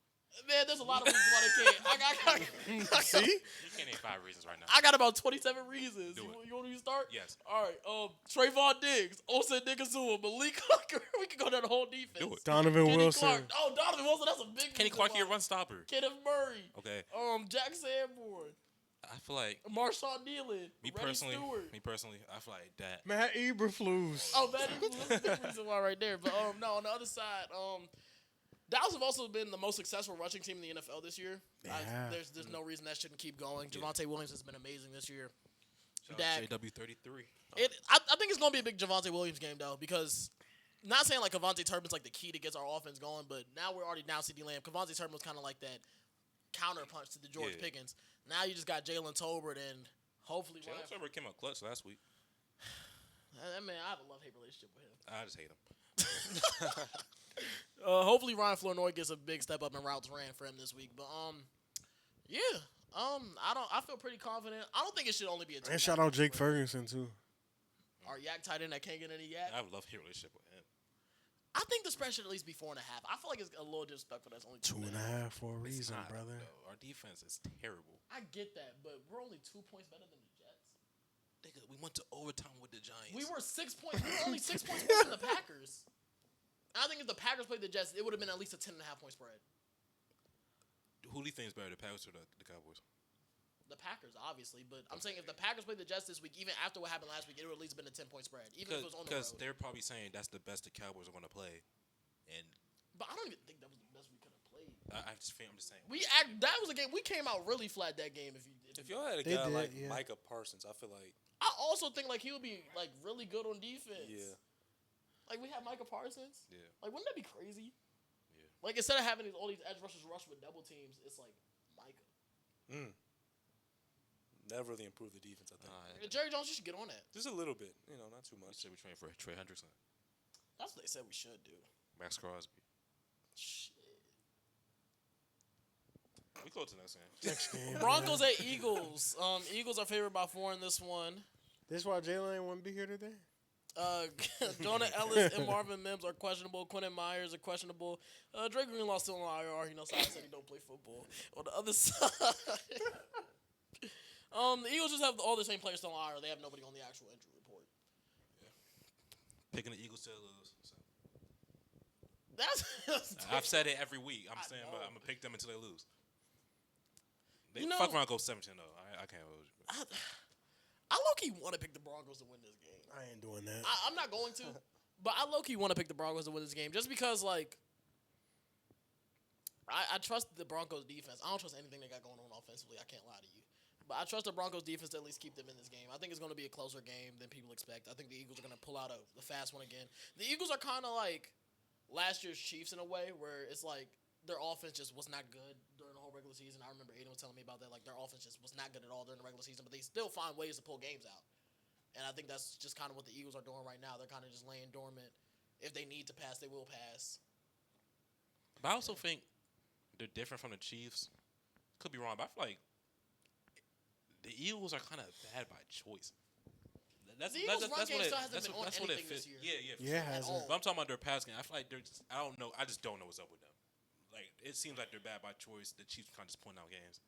Man, there's a lot of reasons why they can't. See? You can't name 5 reasons right now. I got about 27 reasons. Do You it. want me to start? Yes. All right. Trayvon Diggs, Osa Nigazua, Malik Hooker. We can go down the whole defense. Do it. Donovan Kenny Wilson. Clark. Oh, Donovan Wilson. That's a big Kenny reason Clark, why. your run stopper. Kenneth Murray. Okay. Jack Sanborn. I feel like Marshawn Nealon. me Reddy personally, Stewart. I feel like that. Matt Eberflus. Oh, that's a big reason why right there. But no, on the other side, Dallas have also been the most successful rushing team in the NFL this year. Yeah. There's no reason that shouldn't keep going. Javonte Williams has been amazing this year. JW33. I think it's going to be a big Javonte Williams game, though, because not saying like Kevontae Turpin's like the key to get our offense going, but now we're already down CeeDee Lamb. Kevontae Turpin was kind of like that counter punch to the George Pickens. Now you just got Jalen Tolbert and hopefully Jalen Tolbert came out clutch last week. That man, I have a love-hate relationship with him. I just hate him. Hopefully Ryan Flournoy gets a big step up in routes ran for him this week. But I feel pretty confident. I don't think it should only be a 2. And shout out Jake Ferguson too. Our yak tight end that can't get any yak. I have a love-hate relationship with him. I think the spread should at least be 4.5. I feel like it's a little disrespectful. That's only 2.5 for a reason, It's not, brother. though. Our defense is terrible. I get that, but we're only 2 points better than the Jets. Nigga, we went to overtime with the Giants. We were 6 points. We were only 6 points worse than the Packers. I think if the Packers played the Jets, it would have been at least a 10.5 point spread. Who do you think is better, the Packers or the Cowboys? The Packers, obviously, but I'm saying if the Packers played the Jets this week, even after what happened last week, it would at least been a 10 point spread, even if it was on the road. Because they're probably saying that's the best the Cowboys are going to play, But I don't even think that was the best we could have played. I'm just saying. That was a game we came out really flat that game. If y'all had a They guy did, like yeah. Micah Parsons, I feel like I also think like he would be like really good on defense. yeah. Like we have Micah Parsons. Yeah. Like wouldn't that be crazy? Yeah. Like instead of having all these edge rushers rush with double teams, it's like Micah. That really improved the defense, I think. Jerry Jones, you should get on that. Just a little bit, not too You much. said we trained for Trey Hendrickson, That's what they said we should do. Max Crosby. Shit. We go to the next game. Next game. Broncos at Eagles. Eagles are favored by 4 in this one. This why Jalen won't be here today. Jonah Ellis and Marvin Mims are questionable. Quentin Myers are questionable. Drake Greenlaw's still on IR. Said he don't play football. On the other side, the Eagles just have all the same players still on IR. They have nobody on the actual injury report. Picking the Eagles to lose. So. That's I've said it every week. I'm saying, know. but I'm going to pick them until they lose. They You know- fuck around, go 17 though. I can't hold you. I low-key want to pick the Broncos to win this game. I ain't doing that. I'm not going to, but I low-key want to pick the Broncos to win this game just because, like, I trust the Broncos defense. I don't trust anything they got going on offensively. I can't lie to you. But I trust the Broncos defense to at least keep them in this game. I think it's going to be a closer game than people expect. I think the Eagles are going to pull out the fast one again. The Eagles are kind of like last year's Chiefs in a way where it's like their offense just was not good during the whole regular season. I remember Aiden was telling me about that. Like, their offense just was not good at all during the regular season, but they still find ways to pull games out. And I think that's just kind of what the Eagles are doing right now. They're kind of just laying dormant. If they need to pass, they will pass. But I also think they're different from the Chiefs. Could be wrong, but I feel like the Eagles are kind of bad by choice. The Eagles' run game still hasn't been on anything this year. Yeah. Yeah, it hasn't. But I'm talking about their pass game. I feel like they're just, I don't know. I just don't know what's up with them. Like, it seems like they're bad by choice. The Chiefs kind of just pulling out games.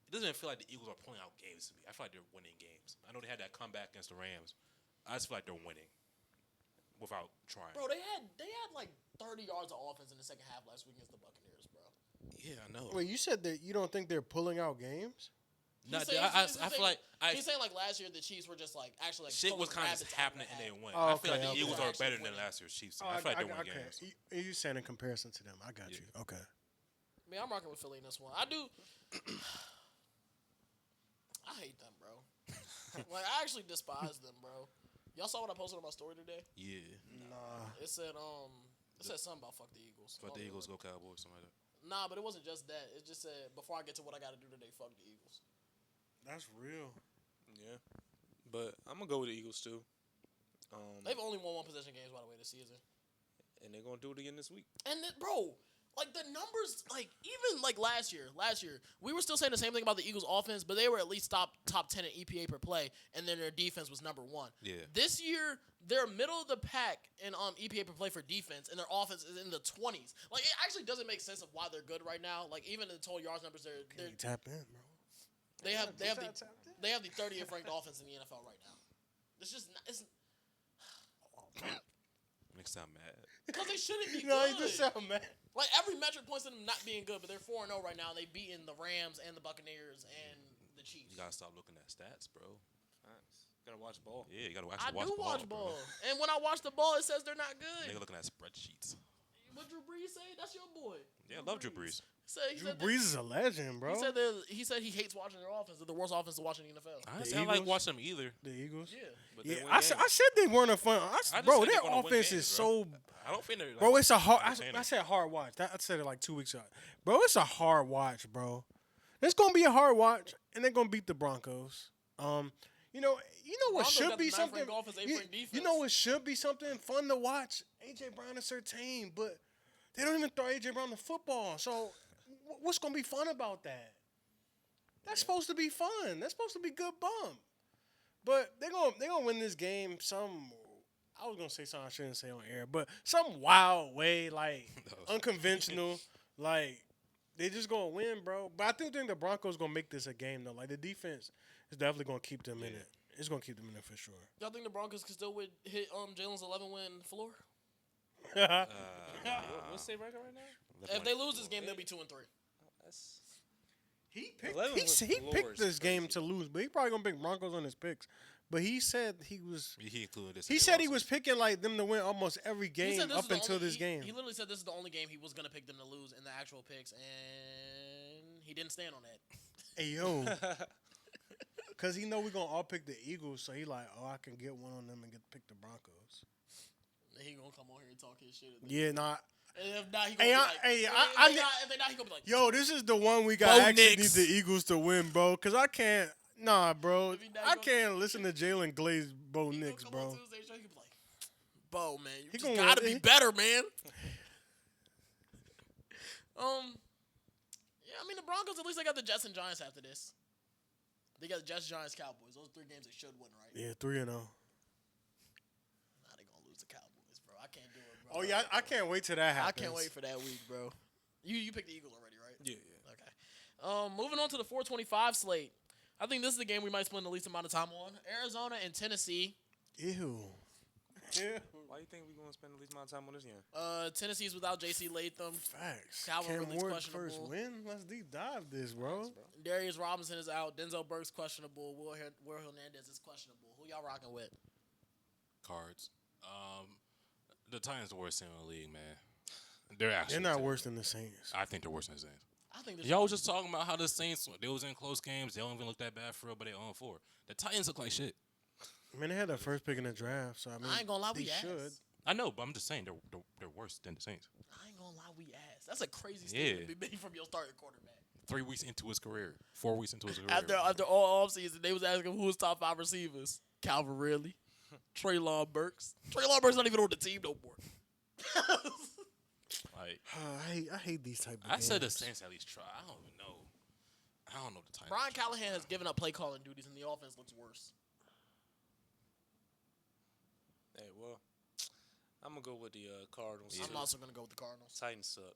It doesn't even feel like the Eagles are pulling out games to me. I feel like they're winning games. I know they had that comeback against the Rams. I just feel like they're winning without trying. Bro, they had like 30 yards of offense in the second half last week against the Buccaneers, bro. Yeah, I know. Wait, you said that you don't think they're pulling out games? No, He's saying- I he's feel saying- like he's saying like last year the Chiefs were just like actually like shit was pulling kind of just rabbits out of happening the and they hat. won. Oh, I feel like okay, the Eagles okay. are better than Winning. last year's Chiefs. I feel like they won games. You saying in comparison to them? I got Yeah. you. Okay. I mean, I'm rocking with Philly in this one. I do. I hate them, bro. Like, I actually despise them, bro. Y'all saw what I posted on my story today? Yeah. Nah. It said something about fuck the Eagles. Fuck Hold the on. Eagles, go Cowboys, something like that. Nah, but it wasn't just that. It just said before I get to what I got to do today, fuck the Eagles. That's real. Yeah. But I'm going to go with the Eagles, too. They've only won one possession games, by the way, this season. And they're going to do it again this week. And bro, like the numbers, like even like last year, we were still saying the same thing about the Eagles' offense, but they were at least top 10 in EPA per play, and then their defense was number 1. Yeah. This year, they're middle of the pack in EPA per play for defense, and their offense is in the 20s. Like, it actually doesn't make sense of why they're good right now. Like, even in the total yards numbers, Can you tap in, bro? they have the 30th ranked offense in the NFL right now. It's just it's Makes sound mad. because they shouldn't be No, good. you just sound mad. Like, every metric points to them not being good, but they're 4-0 right now. They've beaten the Rams and the Buccaneers and the Chiefs. You gotta stop looking at stats, bro. Facts. Got to watch ball. Yeah, you gotta I actually do watch ball. ball. And when I watch the ball, it says they're not Nigga good. looking at spreadsheets. What Drew Brees say? That's your boy. Yeah, I love Drew Brees. Drew Brees is a legend, bro. He said he hates watching their offense. They're the worst offense to watch in the NFL. Honestly, I like watching them either. The Eagles? Yeah. But Yeah, they win I games. said they weren't a fun. Bro, said their they're gonna win offense games, is bro. so. I don't think they're like, Bro, it's a hard. I entertaining. said hard watch. I said it like 2 weeks ago. Bro, it's a hard watch, bro. It's gonna be a hard watch, and they're gonna beat the Broncos. You know what Broncos should got be the something. 9th ranked offense, 8th ranked defense. You know what should be something fun to watch? AJ Brown is their team, but they don't even throw AJ Brown the football. So, what's gonna be fun about that? That's supposed to be fun. That's supposed to be good bump. But they're gonna win this game I was gonna say something I shouldn't say on air, but some wild way, like unconventional, like they just gonna win, bro. But I think the Broncos gonna make this a game though. Like the defense is definitely gonna keep them in it. It's gonna keep them in it for sure. Y'all think the Broncos can still hit Jalen's 11-win floor? What's their record right now? If they lose this game, they'll be 2-3. That's He picked 11 was he picked floor is this game crazy. to lose, but he probably gonna pick Broncos on his picks. But he said he included this. he said he was picking like them to win almost every game said this up is the until only- this game. He literally said this is the only game he was going to pick them to lose in the actual picks, and he didn't stand on that. Hey yo, cause he know we gonna all pick the Eagles, so he like, oh, I can get one on them and get to pick the Broncos. He going to come on here and talk his shit. Yeah, nah. And if not, he Hey, going to be like, if they not, he going to be like, Yo, this is the one week I Bo actually need Nix. the Eagles to win, bro. Cause I can't. Nah, bro. If he not I gonna- can't listen to Jalen Glaze Bo he gonna Nix, come on bro. Tuesday's show, he gonna be like, Bo, man, you He just gonna got to win. be better, man. Yeah, I mean, the Broncos, at least they got the Jets and Giants after this. They got the Jets, Giants, Cowboys. Those 3 games they should win, right? Yeah, 3-0. Nah, they going to lose the Cowboys, bro. I can't do it, bro. Oh yeah, I can't wait till that I happens. can't wait for that week, bro. You picked the Eagles already, right? yeah. Okay. Moving on to the 425 slate. I think this is the game we might spend the least amount of time on. Arizona and Tennessee. Ew. Ew. Why do you think we're going to spend the least amount of time on this game? Tennessee's without J.C. Latham. Facts. Calvin Cam Ridley's Ward questionable. first win. Let's deep dive this, bro. Darius Robinson is out. Denzel Burke's questionable. Will Hernandez is questionable. Who y'all rocking with? Cards. The Titans are the worst team in the league, man. They're actually. They're not terrible. worse than the Saints. I think they're worse than the Saints. I think this Y'all was just talking about how the Saints, they was in close games. They don't even look that bad for real, but they 0-4. The Titans look like shit. I mean, they had their first pick in the draft, so I mean, I ain't gonna lie, they we should. ass. I know, but I'm just saying they're worse than the Saints. I ain't gonna lie, we ass. That's a crazy statement to be made from your starting quarterback. 3 weeks into his career. 4 weeks into his career. After all offseason, they was asking who was top 5 receivers. Calvin Ridley, Treylon Burks. Treylon Burks not even on the team no more. Like, I hate these type of I games. said the Saints at least try. I don't even know. I don't know the Titans. Brian Callahan has given up play calling duties, and the offense looks worse. Hey, well, I'm going to go with the Cardinals. I'm also gonna go with the Cardinals. Titans suck.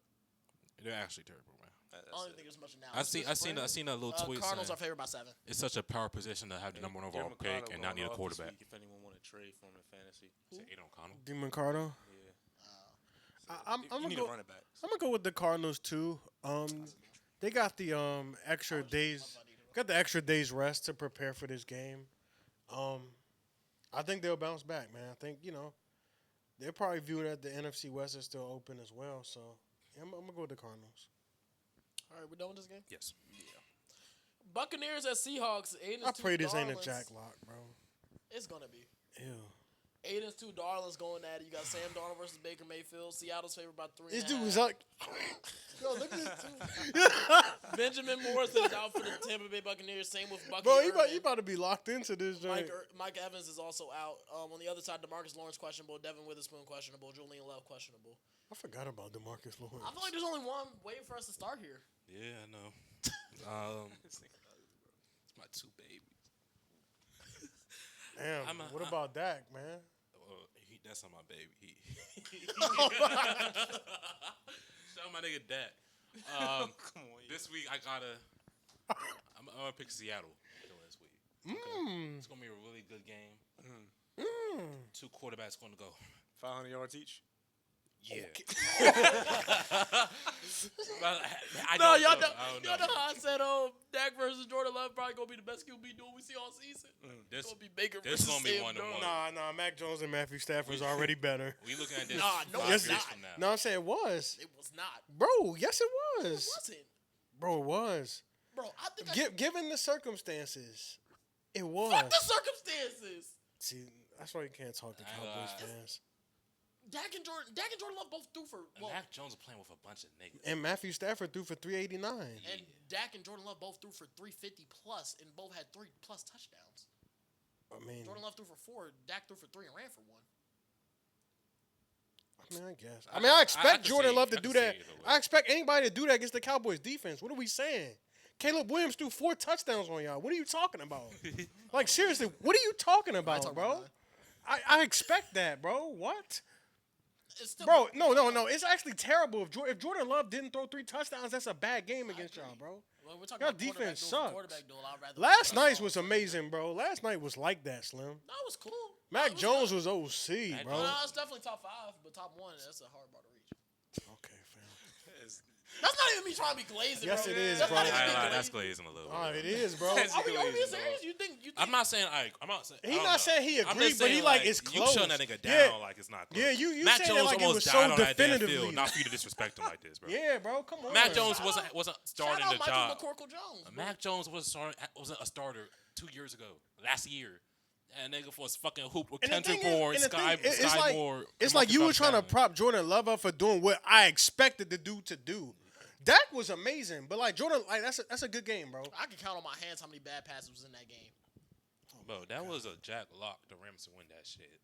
They're actually terrible, man. I don't even think there's much analysis. I seen a little tweet Cardinals saying are favored by 7. it's such a power position to have the number 1 overall pick and not need a quarterback. If anyone want to trade for him in fantasy, Say Aiden O'Connell. Demon Cardo. yeah. I'm you gonna need go. a running back. I'm gonna go with the Cardinals too. They got the extra days. Got the extra days rest to prepare for this game. I think they'll bounce back, man. I think they're probably viewed that the NFC West is still open as well. So yeah, I'm gonna go with the Cardinals. All right, we're done with this game. Yes. Buccaneers at Seahawks. Aiden's I two pray this ain't a darlings. jack lock, bro. It's gonna be. Ew. Aiden's 2 darlings going at it. You got Sam Darnold versus Baker Mayfield. Seattle's favored by 3. This dude was like, Yo, look at this too. Benjamin Morrison is out for the Tampa Bay Buccaneers. Same with Bucky bro, Irvin. he about to be locked into this joint. Mike Evans is also out. On the other side, DeMarcus Lawrence questionable. Devin Witherspoon questionable. Julian Love questionable. I forgot about DeMarcus Lawrence. I feel like there's only one way for us to start here. Yeah, I know. It's my 2 babies. Damn. What about Dak, man? That's not my baby. Shout out my nigga Dak. Come on, This week I'm gonna pick Seattle this week. Mm. It's gonna be a really good game. Mm. 2 quarterbacks gonna go. 500 yards each. Yeah. No, y'all I know don't know. how I said, Dak versus Jordan Love probably gonna be the best QB duel we see all season. It's gonna be Baker this versus gonna be Sam 1-1. Darnold. Nah. Mac Jones and Matthew Stafford is already better. We looking at this Nah, no, 5 it's years not. from now. No, I'm saying it was. It was not. Bro, yes it It was. wasn't. Bro, it was. Bro, I think Given the circumstances, it was. fuck the circumstances. See, that's why you can't talk to Cowboys fans. Dak and Jordan Love both threw for Mac Jones is playing with a bunch of niggas. And Matthew Stafford threw for 389. and Dak and Jordan Love both threw for 350 plus, and both had 3+ touchdowns. I mean, Jordan Love threw for 4, Dak threw for 3 and ran for 1. I guess. I expect can Jordan see- Love to I can do see that. either way. I expect anybody to do that against the Cowboys defense. What are we saying? Caleb Williams threw 4 touchdowns on y'all. What are you talking about? Like, seriously, what are you talking about, talking bro? about I expect that, bro. What? It's still Bro, no. It's actually terrible. If Jordan Love didn't throw 3 touchdowns, that's a bad game against y'all, bro. Well, we're talking Y'all about quarterback defense duel, sucks. quarterback duel. I'd rather Last watch night Russell. was amazing, bro. Last night was like that, Slim. No, it was cool. Mac No, it Jones good. was OC, bro. No, it's definitely top 5, but top 1, that's a hard bar to reach. Okay, fam. That's not even me trying to be glazing, Yes, bro. it is, That's bro. not even me That's glazing. glazing a little Oh, bit. it is, bro. Are we being Glazing, serious? You think? I'm not saying I'm not saying. He I don't not know. saying he I'm agreed, just but he saying, like it's You close. shutting that nigga down Yeah. like it's not close. Yeah, you Mac saying it Jones like it almost was died so on that damn definitively. field. Not for you to disrespect him like this, bro. Yeah, bro, come on. Mac Jones Shout wasn't Shout starting out the Michael job. McCorkle Jones. bro. Mac Jones wasn't a starter 2 years ago, last year. And nigga was fucking hoop with And the Kendrick thing is- Bourne, and the Sky thing- it's Sky like- Moore. It's and like you were Marcus trying to Allen. prop Jordan Love up for doing what I expected the dude to do. Dak was amazing, but like Jordan, like that's a good game, bro. I can count on my hands how many bad passes was in that game. Bro, that was a jack lock to Rams to win that shit.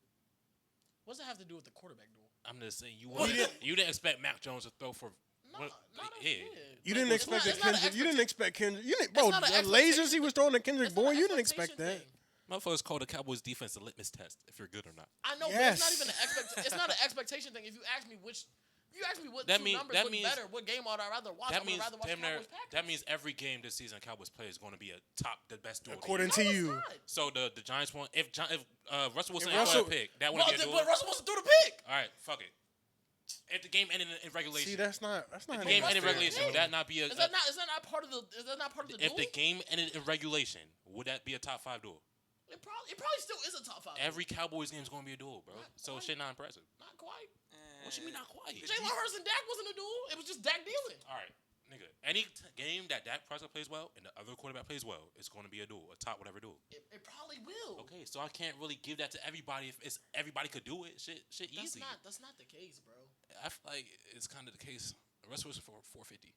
What does that have to do with the quarterback duel? I'm just saying Well, you didn't expect Mac Jones to throw for No, what- not yeah. You didn't It's not- expect it's that not an Kendrick. You didn't expect Kendrick. You didn't, It's bro. not an The expectation lasers he was throwing to Kendrick It's not Bourne. an You didn't expect that. expectation thing. Motherfuckers call the Cowboys defense a litmus test if you're good or not. I know, Yes. but it's not even an It's not an expectation thing. If you ask me what That two mean- numbers that look means- better, what game would I rather watch? That I would means rather watch damn near, Cowboys Packers. that means every game this season Cowboys play is going to be the best duel. of the According year. to No, it's you, not. So the Giants won. If Russell Wilson If had Russell- a pick, that wouldn't be a duel. But Russell Wilson threw the pick. All right, fuck it. If the game ended in regulation, see, that's not. if the how game that's ended in fair. regulation, would that not be a? Is that not part of the if duel? the game ended in regulation, would that be a top 5 duel? It probably still is a top 5. Every Cowboys game is going to be a duel, bro. So shit not impressive. Not quite. What you mean not quite? Jalen Hurts and Dak wasn't a duel. It was just Dak dealing. All right, nigga. Any game that Dak Prescott plays well and the other quarterback plays well, it's going to be a duel, a top whatever duel. It probably will. Okay, so I can't really give that to everybody if it's everybody could do it. Shit That's easy. not the case, bro. I feel like it's kind of the case. Russell Wilson for 450.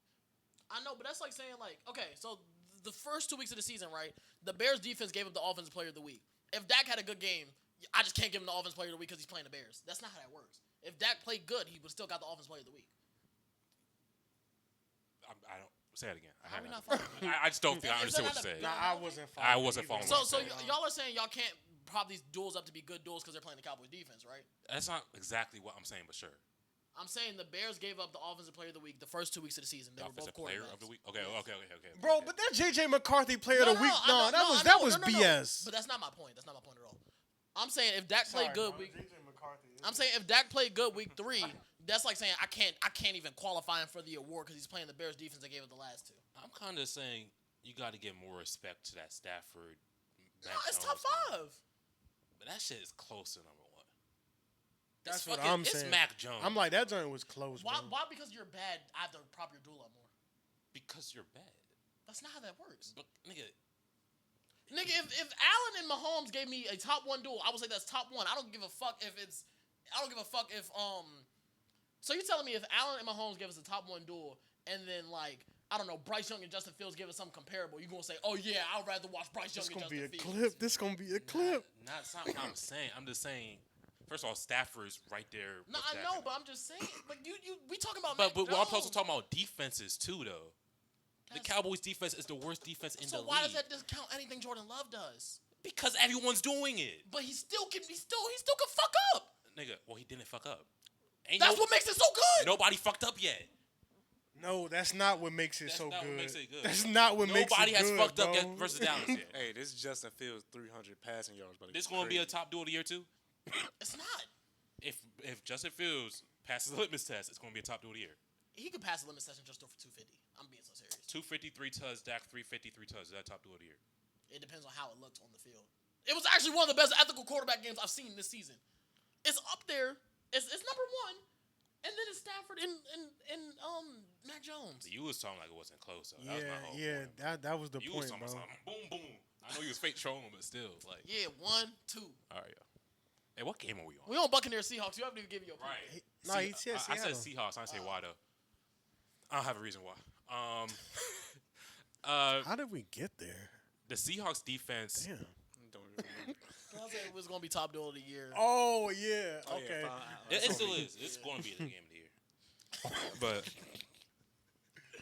I know, but that's like saying okay, so the first 2 weeks of the season, right? The Bears defense gave up the offensive player of the week. If Dak had a good game, I just can't give him the offensive player of the week because he's playing the Bears. That's not how that works. If Dak played good, he would still got the offensive player of the week. I don't say it again. How are we not I, following? I just don't think I Is that understand what not you're a- saying. Nah, I wasn't. I wasn't either. following. So y'all are saying y'all can't prop these duels up to be good duels because they're playing the Cowboys defense, right? That's not exactly what I'm saying, but sure. I'm saying the Bears gave up the offensive player of the week the first 2 weeks of the season. They were both Offensive player quarterbacks. of the week. Okay. Bro, but that JJ McCarthy player of the week. I No, know, that I know, was no. BS. But that's not my point. That's not my point at all. I'm saying if Dak played good week, JJ McCarthy. I'm saying if Dak played good week 3, that's like saying I can't even qualify him for the award because he's playing the Bears defense they gave it the last 2. I'm kind of saying you got to give more respect to that Stafford. No, Mac it's Jones top game. 5. But that shit is close to number 1. That's It's what fucking- I'm it's saying. Mac Jones. I'm like that joint was close. Why? Bro. Why? Because you're bad. I have to prop your duel up more. Because you're bad. That's not how that works. But nigga, If Allen and Mahomes gave me a top 1 duel, I would say that's top 1. I don't give a fuck if it's. I don't give a fuck if So you're telling me if Allen and Mahomes gave us a top 1 duel, and then I don't know, Bryce Young and Justin Fields give us something comparable, you're gonna say, oh yeah, I'd rather watch Bryce Young This and gonna be Justin a Fields. clip. This gonna be a clip. that's not what I'm saying. I'm just saying. First of all, Stafford's right there. No, with I Dak know, and- but I'm just saying. But we talking about. But Mac we're also Jones. talking about defenses too, though. The Cowboys' defense is the worst defense in So the why league. does that discount anything Jordan Love does? Because everyone's doing it, But he still can fuck up. nigga. Well, he didn't fuck up. Ain't That's what makes it so good. Nobody fucked up yet. No, that's not what makes it That's so not good. what makes it good. That's not what makes it Nobody good. has fucked up bro. yet versus Dallas yet. Hey, this is Justin Fields 300 passing yards. This going to be a top duel of the year too. It's not. If Justin Fields passes the litmus test, it's going to be a top dude of the year. He could pass the limit session just over 250. I'm being so serious. 253 tuds, Dak 353 tuds. Is that top dude of the year? It depends on how it looked on the field. It was actually one of the best ethical quarterback games I've seen this season. It's up there. It's number one, and then it's Stafford and Mac Jones. You was talking like it wasn't close. Though. That was my whole point. that was the You point, was talking bro. about something. Boom, boom. I know you was fake trolling, but still, like. Yeah, 1, 2. All right, yo. Hey, what game are we on? We on Buccaneers Seahawks. You haven't even given your opinion. Right. He said I said Seattle. Seahawks. I didn't say why though. I don't have a reason why. How did we get there? The Seahawks defense. Damn. Don't remember. I said it was gonna be top duel of the year. Oh yeah. Oh, Okay. yeah, It still is. It's going to be the game of the year. But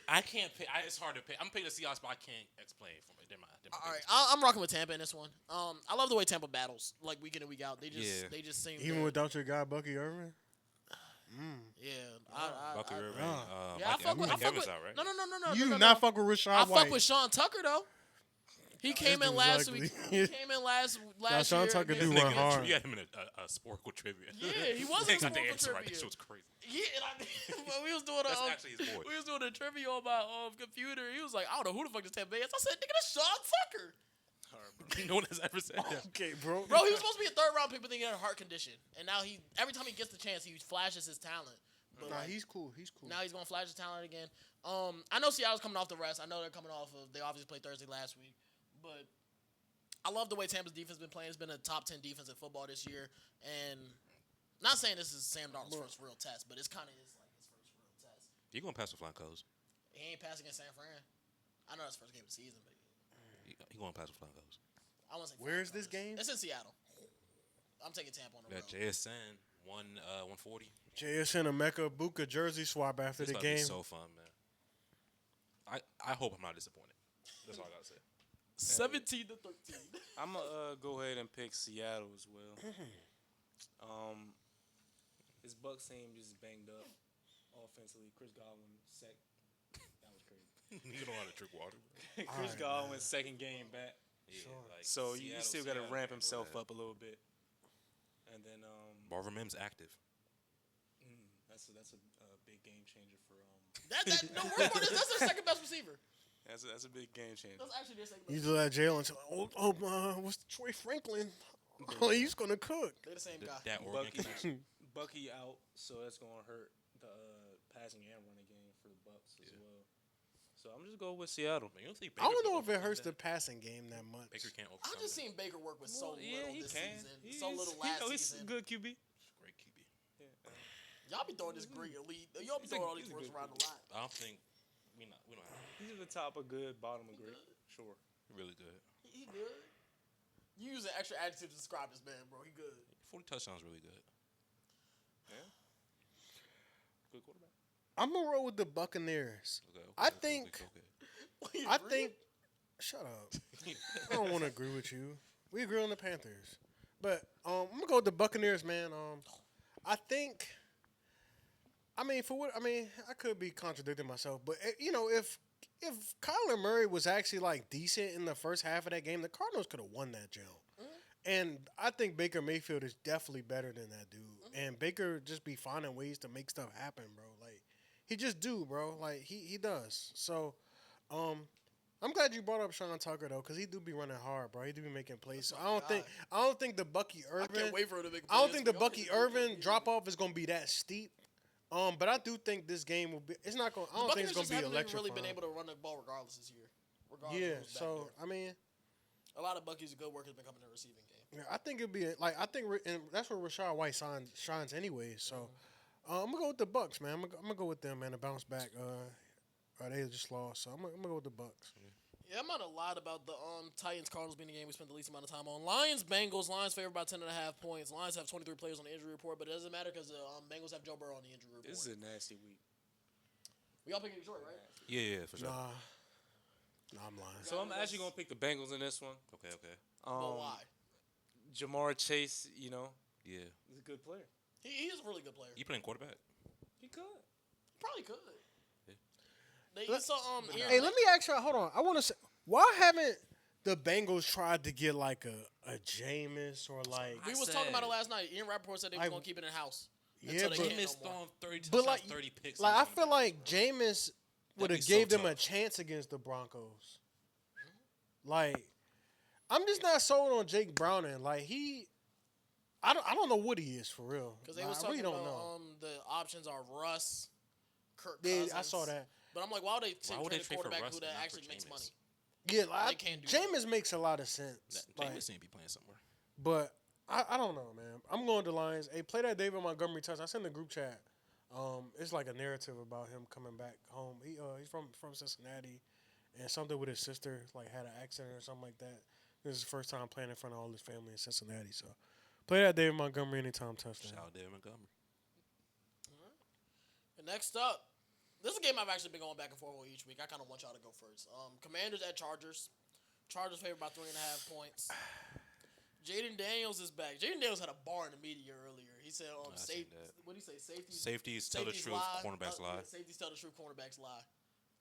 I can't pick. It's hard to pick. I'm picking the Seahawks, but I can't explain from it. They're my All right, I'm rocking with Tampa in this one. I love the way Tampa battles, like week in and week out. They just seem Even to, without your guy Bucky Irvin. yeah. Bucky Irvin. Yeah, I fuck with. Mike Evans out, right? No. You no, not no. fuck with Rashawn I White. fuck with Sean Tucker though. He came in dude's last ugly. week. He came in last Sean year. Tucker against- do run hard. You got him in a Sporkle trivia. Yeah, he was He in got the Sporkle answer right. trivia. That shit was crazy. Yeah, and when we was doing That's actually his boy. we was doing a trivia on my computer. He was like, I don't know who the fuck this Tampa Bay is. I said, nigga, that's Sean Tucker. No one has ever said that. Okay, bro. Bro, he was supposed to be a 3rd round pick, but then he had a heart condition. And now every time he gets the chance, he flashes his talent. But Nah, like, he's cool. He's cool. now he's gonna flash his talent again. I know Seattle's coming off the rest. I know they're coming off of. They obviously played Thursday last week, but I love the way Tampa's defense been playing. It's been a top 10 defense in football this year, and not saying this is Sam Darnold's first real test, but it's kind of his first real test. He gonna pass with flying colors. He ain't passing against San Fran. I know that's the first game of the season, but He gonna pass with flying colors. I want to say. Where is this game? It's in Seattle. I'm taking Tampa on the We road. got JSN 140. JSN Emeka Buka jersey swap after This the about to be game. so fun, man. I hope I'm not disappointed. That's all I gotta say. 17 to 13. I'm gonna go ahead and pick Seattle as well. This Bucks team just banged up offensively. Chris Godwin that was crazy. You know how to trick water. Chris Godwin's second game back. Yeah, like So you still got to ramp man, himself go ahead. up a little bit. And then Marvin Mims active. that's a big game changer for No, worst part is that's their second best receiver. that's a big game changer. That's actually their second You best. do that Jalen. What's Troy Franklin? Oh, he's gonna cook. They're the same guy. That Oregon connection. Bucky out, so that's gonna hurt the passing and running game for the Bucks as well. So I'm just going with Seattle. Man, you don't think I don't Baker know can if it hurts the overcome passing game that much. that? Baker can't I've overcome just that. seen Baker work with so little he this can. season. So little last he's season. a good QB. Great QB. Y'all be throwing this great elite. Y'all be throwing all these first round a lot. I don't think we don't have He's at the top of good, bottom of great. Sure. really good. He good. You use an extra adjective to describe this man, bro. He good. 40 touchdowns really good. Yeah. Good quarterback. I'm gonna roll with the Buccaneers. Okay, I think- You I agree? think. Shut up. I don't want to agree with you. We agree on the Panthers, but I'm gonna go with the Buccaneers, man. I think. I could be contradicting myself, but if Kyler Murray was actually like decent in the first half of that game, the Cardinals could have won that jump. And I think Baker Mayfield is definitely better than that dude. And Baker just be finding ways to make stuff happen, bro. Like he just do, bro. Like he does. So, I'm glad you brought up Sean Tucker though, because he do be running hard, bro. He do be making plays. So I don't think the Bucky I Irvin. can't wait for him to make. I don't think the Bucky Irvin drop off is gonna be that steep. But I do think this game will be. It's not gonna. I don't think it's gonna be electrifying. Really been able to run the ball regardless this year. Regardless Yeah. of who's back So there. I mean, a lot of Bucky's good work has been coming in the receiving game. yeah, I think it'd be like and that's where Rashad White shines anyway. So I'm gonna go with the Bucks, man. I'm gonna go with them, man, to bounce back. They just lost, so I'm gonna go with the Bucks. Yeah, I'm not a lot about the Titans Cardinals being the game we spent the least amount of time on. Lions Bengals. Lions favored by 10.5 points. Lions have 23 players on the injury report, but it doesn't matter because the Bengals have Joe Burrow on the injury report. This is a nasty week. We all picking Detroit, right? Yeah, for sure. Nah, I'm lying. So I'm actually gonna pick the Bengals in this one. Okay. But why? Jamar Chase, Yeah. he's a good player. He is a really good player. You playing quarterback? He could. Probably could. Yeah. You saw Hey, let me ask you. Hold on. I want to say, why haven't the Bengals tried to get like a Jameis or like? We was talking about it last night. Ian Rappaport said they was I- going to keep it in house. until they but- can't Jameis no more. throwing 30 But touchdowns, like, 30 picks. like he's I gonna feel be- like Jameis would be have so gave them a tough. chance against the Broncos. Like, I'm just not sold on Jake Browning. Like I don't know what he is for real. Because they Like, was I talking really don't about know. the options are Russ, Kirk Yeah, Cousins. I saw that. But I'm like, why would they Why would trade they a trade for quarterback Russ who and that not for actually makes Jameis? money? Yeah, They like can't do Jameis makes a lot of sense. Jameis Like, need to be playing somewhere. but I don't know, man. I'm going to Lions. Hey, play that David Montgomery touch. I sent the group chat. It's like a narrative about him coming back home. He's from Cincinnati, and something with his sister like had an accident or something like that. This is his first time playing in front of all his family in Cincinnati. So play that David Montgomery anytime touchdown. Shout out David Montgomery. And next up, this is a game I've actually been going back and forth with each week. I kind of want y'all to go first. Commanders at Chargers. Chargers favored by 3.5 points. Jaden Daniels is back. Jaden Daniels had a bar in the media earlier. He said, I seen safe. that. What did he say? Safeties tell the safeties truth, lie. cornerbacks lie. Yeah, safeties tell the truth, cornerbacks lie.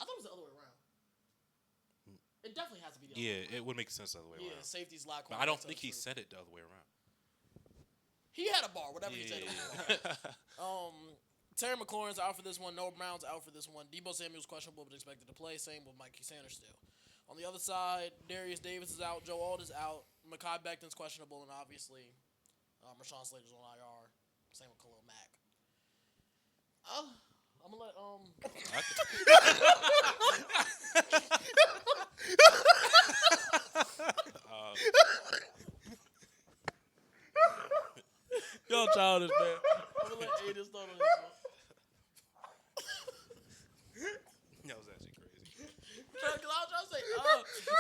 I thought it was the other way around. It definitely has to be the other way Yeah, around. it would make sense the other way Yeah, around. safeties lie. But I don't cornerbacks tell think the he truth. said it the other way around. He had a bar, whatever he said. It was. Terry McLaurin's out for this one. Noah Brown's out for this one. Debo Samuel's questionable but expected to play. Same with Mikey Sanders still. On the other side, Darius Davis is out. Joe Alt is out. Mekhi Becton's questionable, and obviously, Rashawn Slater's on IR. Same with Khalil Mack. I'm gonna let Y'all childish, man. I'm gonna let Aiden start on this one. That was actually crazy. Cause I was trying to say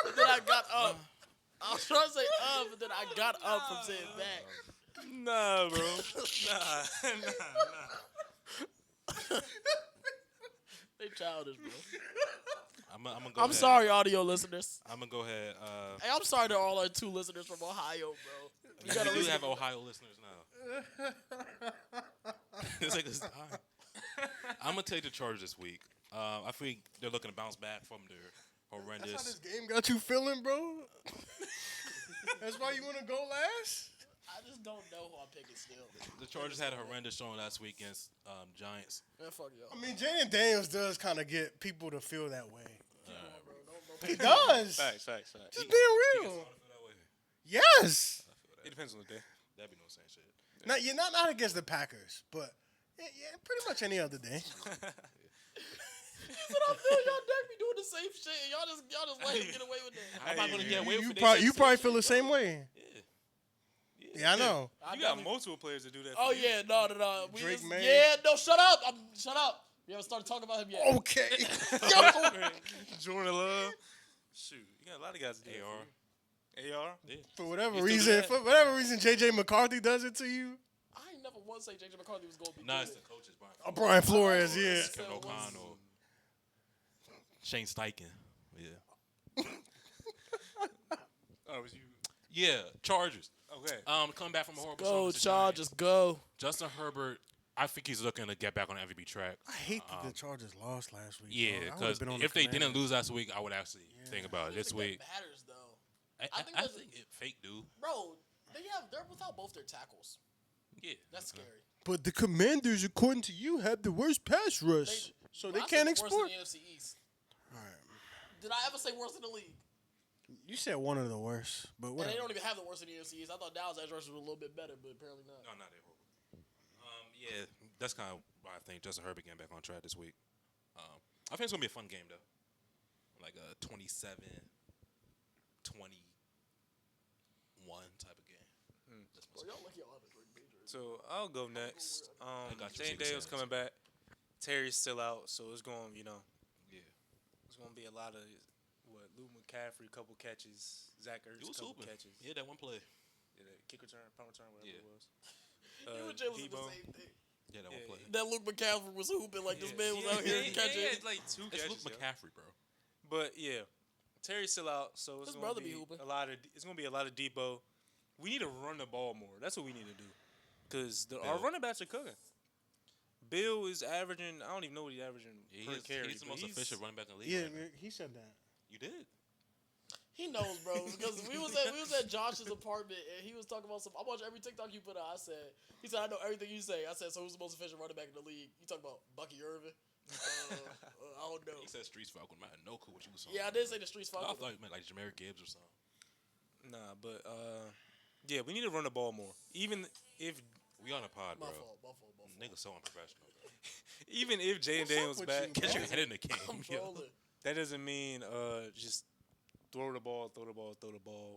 but then I got up. I was trying to say but then I got up from saying back. Nah, bro. Nah. They childish, bro. I'm gonna go I'm ahead. sorry, audio listeners. I'm gonna go ahead. Hey, I'm sorry to all our 2 listeners from Ohio, bro. We do have Ohio listeners now. It's like it's time. I'm gonna take the Chargers this week. I think they're looking to bounce back from their horrendous. That's how this game got you feeling, bro. That's why you want to go last. I just don't know who I'm picking still. The Chargers had a horrendous showing last week against Giants. Man, fuck y'all. I mean, Jaden Daniels does kind of get people to feel that way. Come on, bro. Don't He does. Facts. Just being real. Yes. It depends on the day. That'd be no saying shit. Not you're not against the Packers, but yeah, pretty much any other day. But I feel y'all Dirk be doing the same shit. And y'all just let him get away with that. I'm not gonna get away You with probably feel the same way. Yeah, I know. You got multiple players to do that. Oh for you. yeah, no. We Drake just, May. yeah, no, shut up. Shut up. You haven't started talking about him yet. Okay. Jordan Love. Shoot, you got a lot of guys to do AR. that. AR. Yeah. For whatever You still do reason, that? JJ McCarthy does it to you. I ain't never once say J.J. McCarthy was gonna be Nah, good. it's the coaches, Brian. Oh, Brian Flores, yeah. Kevin O'Connell. Shane Steichen. Yeah. Oh, it was you. Yeah, Chargers. Okay. Coming back from a horrible Go, showing against the Chargers, Giants. go. Justin Herbert, I think he's looking to get back on the MVP track. I hate that the Chargers lost last week. Yeah, bro. I would've because been on the if they didn't Commanders. lose last week, I would actually think about it this I think week. that matters though, I I think that's- think it fake, dude. bro. They're without both their tackles. Yeah. That's scary. But the Commanders, according to you, have the worst pass rush, so they I can't said worse export. than the NFC East. All right. Did I ever say worse than the league? You said one of the worst, but And they whatever. don't even have the worst in the NFC East. I thought Dallas edge rushers were a little bit better, but apparently not. No, not that horrible. Yeah, that's kind of why I think Justin Herbert getting back on track this week. I think it's going to be a fun game, though. Like a 27-21 type of game. That's Bro, y'all lucky y'all have a Drake Major. So I'll go next. got you. Jane Take Dale's Sanders. coming back. Terry's still out, so it's going, Yeah. it's going to be a lot of Luke McCaffrey, couple catches, Zach Ertz, He was couple hooping. catches. Yeah, that one play. Yeah, that kick return, punt return, whatever Yeah. it was. You and Jay was in the Debo. same thing. Yeah, that Yeah, one play. yeah. That Luke McCaffrey was hooping like this man was out here catching. Yeah, it's like 2 It's catches. Luke yo. McCaffrey, bro. But yeah, Terry's still out, so it's His gonna brother be be hooping. a lot of. It's gonna be a lot of Debo. We need to run the ball more. That's what we need to do, because our Bill. running backs are cooking. Bill is averaging. I don't even know what he's averaging Yeah, per carry. he's the but most efficient running back in the league. Yeah, right now. he said that. You did. He knows, bro, because we was at at Josh's apartment and he was talking about some. I watch every TikTok you put out. He said, I know everything you say. I said, so who's the most efficient running back in the league? You talking about Bucky Irvin? I don't know. He said Streets Falcon. I had no clue what you was talking Yeah, I about. did say the Streets I Falcon. thought you meant like Jameer Gibbs or something. Nah, but yeah, we need to run the ball more. Even if We on a pod, bro. My fault. Niggas so unprofessional, bro. even if Jaden What's up Daniels with back, you, Get bro? your head in the game, I'm yo. trolling. that doesn't mean just throw the ball,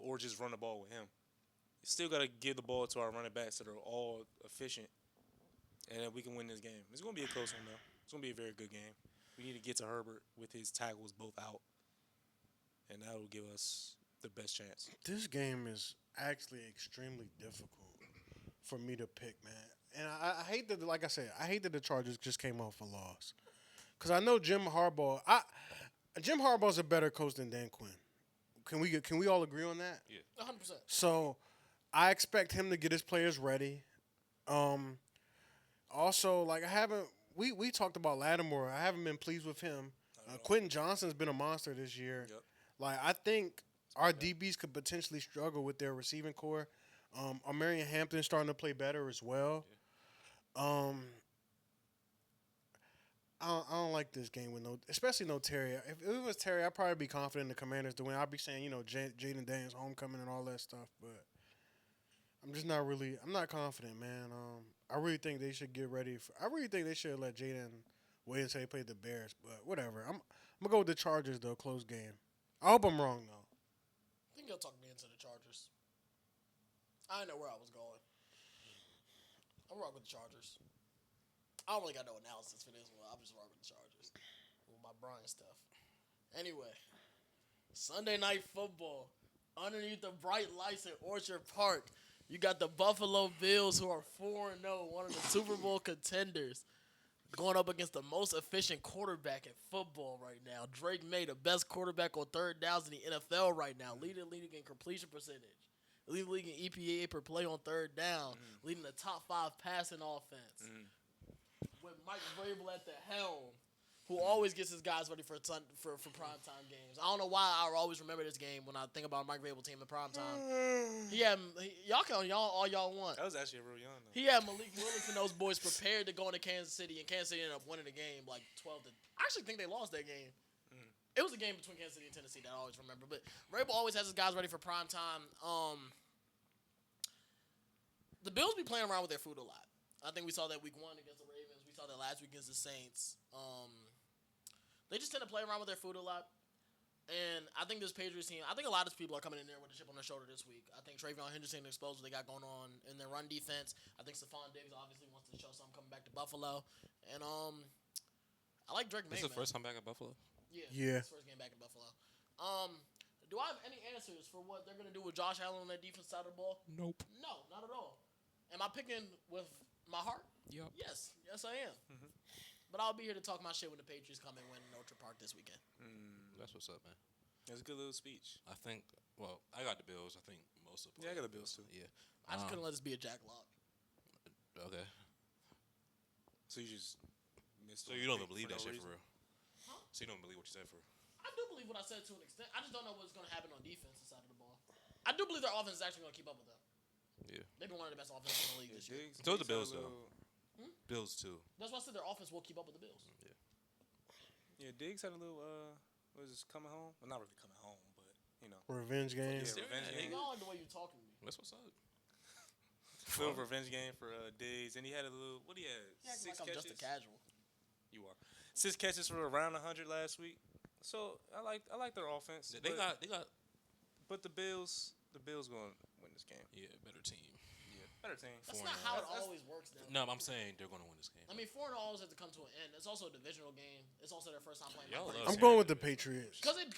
or just run the ball with him. You still got to give the ball to our running backs that are all efficient, and then we can win this game. It's going to be a close one, though. It's going to be a very good game. We need to get to Herbert with his tackles both out, and that will give us the best chance. This game is actually extremely difficult for me to pick, man. And I hate that, like I said, I hate that the Chargers just came off a loss. Because I know Jim Harbaugh's a better coach than Dan Quinn. Can we all agree on that? Yeah. 100%. So I expect him to get his players ready. Also, like we talked about Lattimore. I haven't been pleased with him. Quentin Johnson's been a monster this year. Yep. Like I think our DBs could potentially struggle with their receiving core. Marion Hampton's starting to play better as well. I don't like this game with especially no Terry. If it was Terry, I'd probably be confident in the Commanders to win. I'd be saying, Jaden Daniels homecoming and all that stuff, but I'm just not really. I'm not confident, man. I really think they should get ready. I really think they should let Jaden wait until they play the Bears, but whatever. I'm gonna go with the Chargers though. Close game. I hope I'm wrong though. I think you'll talk me into the Chargers. I didn't know where I was going. I'm rocking with the Chargers. I don't really got no analysis for this one. I'm just rocking with the Chargers. With my Brian stuff. Anyway, Sunday Night Football. Underneath the bright lights in Orchard Park, you got the Buffalo Bills, who are 4-0, one of the Super Bowl contenders, going up against the most efficient quarterback in football right now. Drake May, the best quarterback on third downs in the NFL right now, leading in completion percentage, leading the league in EPA per play on third down, leading the top 5 passing offense. With Mike Vrabel at the helm, who always gets his guys ready for primetime games. I don't know why I always remember this game when I think about Mike Vrabel team in primetime. Y'all can all y'all want. That was actually a real young, though. He had Malik Willis and those boys prepared to go into Kansas City, and Kansas City ended up winning the game like 12 to. I actually think they lost that game. It was a game between Kansas City and Tennessee that I always remember. But Vrabel always has his guys ready for primetime. The Bills be playing around with their food a lot. I think we saw that week 1 against the Ravens. We saw that last week against the Saints. They just tend to play around with their food a lot. And I think this Patriots team, I think a lot of people are coming in there with a chip on their shoulder this week. I think Travion Henderson exposed what they got going on in their run defense. I think Stephon Diggs obviously wants to show something coming back to Buffalo. And I like Drake May. This is the first time back at Buffalo? Yeah. His first game back in Buffalo. Do I have any answers for what they're going to do with Josh Allen on their defense side of the ball? Nope. No, not at all. Am I picking with my heart? Yep. Yes, I am. But I'll be here to talk my shit when the Patriots come and win in Orchard Park this weekend. That's what's up, man. That's a good little speech. I think, well, I got the Bills. I think most of them. Yeah, I got the Bills, too. Yeah. I just couldn't let this be a jack lock. Okay. So you just missed. So you don't even believe that shit reason? for real? Huh? So you don't believe what you said for real? I do believe what I said to an extent. I just don't know what's going to happen on defense side of the ball. I do believe their offense is actually going to keep up with them. Yeah. They've been one of the best offenses in the league this year. So the Bills, had a though. little- Bills, too. That's why I said their offense will keep up with the Bills. Yeah, Diggs had a little. What is this, coming home? Well, not really coming home, but Revenge game. Yeah, revenge You game. don't like the way you're talking to me. That's what's up. Little revenge game for Diggs, and he had a little. What he had? You acting 6 like I'm catches. just a casual. You are 6 catches for around 100 last week. So I like their offense. They got. But the Bills going to win this game. Yeah, better team. Yeah, better team. That's 4-0. not how it always works, though. No, I'm saying they're going to win this game. I mean, 4-0 always has to come to an end. It's also a divisional game. It's also their first time playing. Y'all love I'm saying going with that. the Patriots. Because it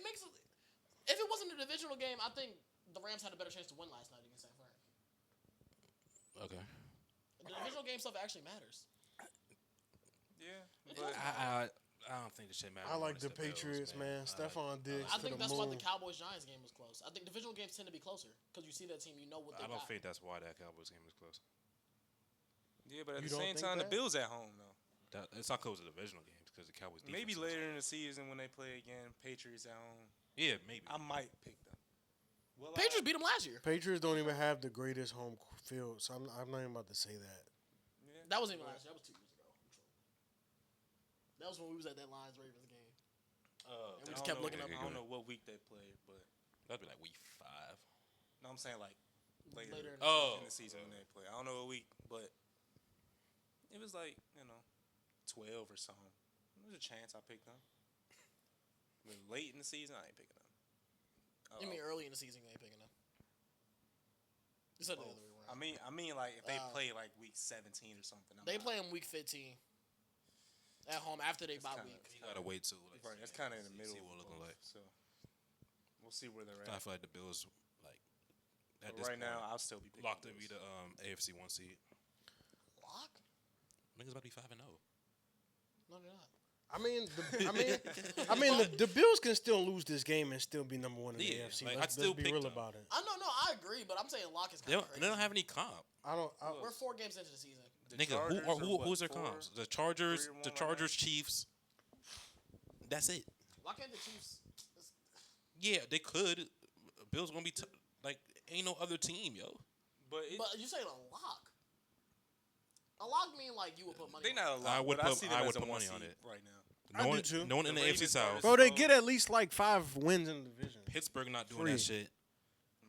makes it. If it wasn't a divisional game, I think the Rams had a better chance to win last night against San Fran. Okay. The divisional game stuff actually matters. Yeah, It but does. I don't think the shit matters. I like It's the Bills, Patriots, man. Stephon Diggs I to think the that's why moon. the Cowboys-Giants game was close. I think divisional games tend to be closer because you see that team, you know what they I don't got. think that's why that Cowboys game is close. yeah, but at You the don't same think time, that? the Bills at home though. It's not close to divisional games because the Cowboys. Maybe defense is later strong. in the season when they play again, Patriots at home. Yeah, maybe. I might pick them. Patriots beat them last year. Patriots don't even have the greatest home field, so I'm not even about to say that. Yeah, That wasn't even last year. That was 2 years ago. That was when we was at that Lions Ravens game. And we just kept looking up. I don't know what week they played, but That'd be like week 5. no, I'm saying like later in in the season when they play. I don't know what week, but it was like 12 or something. There's a chance I picked them. But late in the season, I ain't picking them. You mean early in the season you ain't picking them? You said the other way around. I mean, like if they play like week 17 or something. They play them week 15 at home after they bye week. You gotta wait till Right, that's kind of in the middle. See what looking like. So we'll see where they're I at. feel like the Bills like at But this right now, point, I'll still be picking locked to the be Bills. the AFC 1 seed. Lock? Niggas about to be 5-0. No, they're not. The Bills can still lose this game and still be number 1 in the Yeah, AFC. like, Let's I'd still be pick real them. about it. I agree, but I'm saying lock is They kind of don't, crazy. they don't have any comp. We're 4 games into the season. The Nigga, Chargers are who's their what, comps? The Chargers, 3-1 the right Chargers, Chiefs. That's it. Lock in the Chiefs. Yeah, they could. Bills gonna be like ain't no other team, yo. But you saying a lock? A lock mean like you would put money they on not a lot. I would but I put- see them I as would a put 1 money on seed it. right now. I No do one, too. no one in the The AFC Ravens South. Bro, they get at least like 5 wins in the division. Pittsburgh not doing Free. that shit.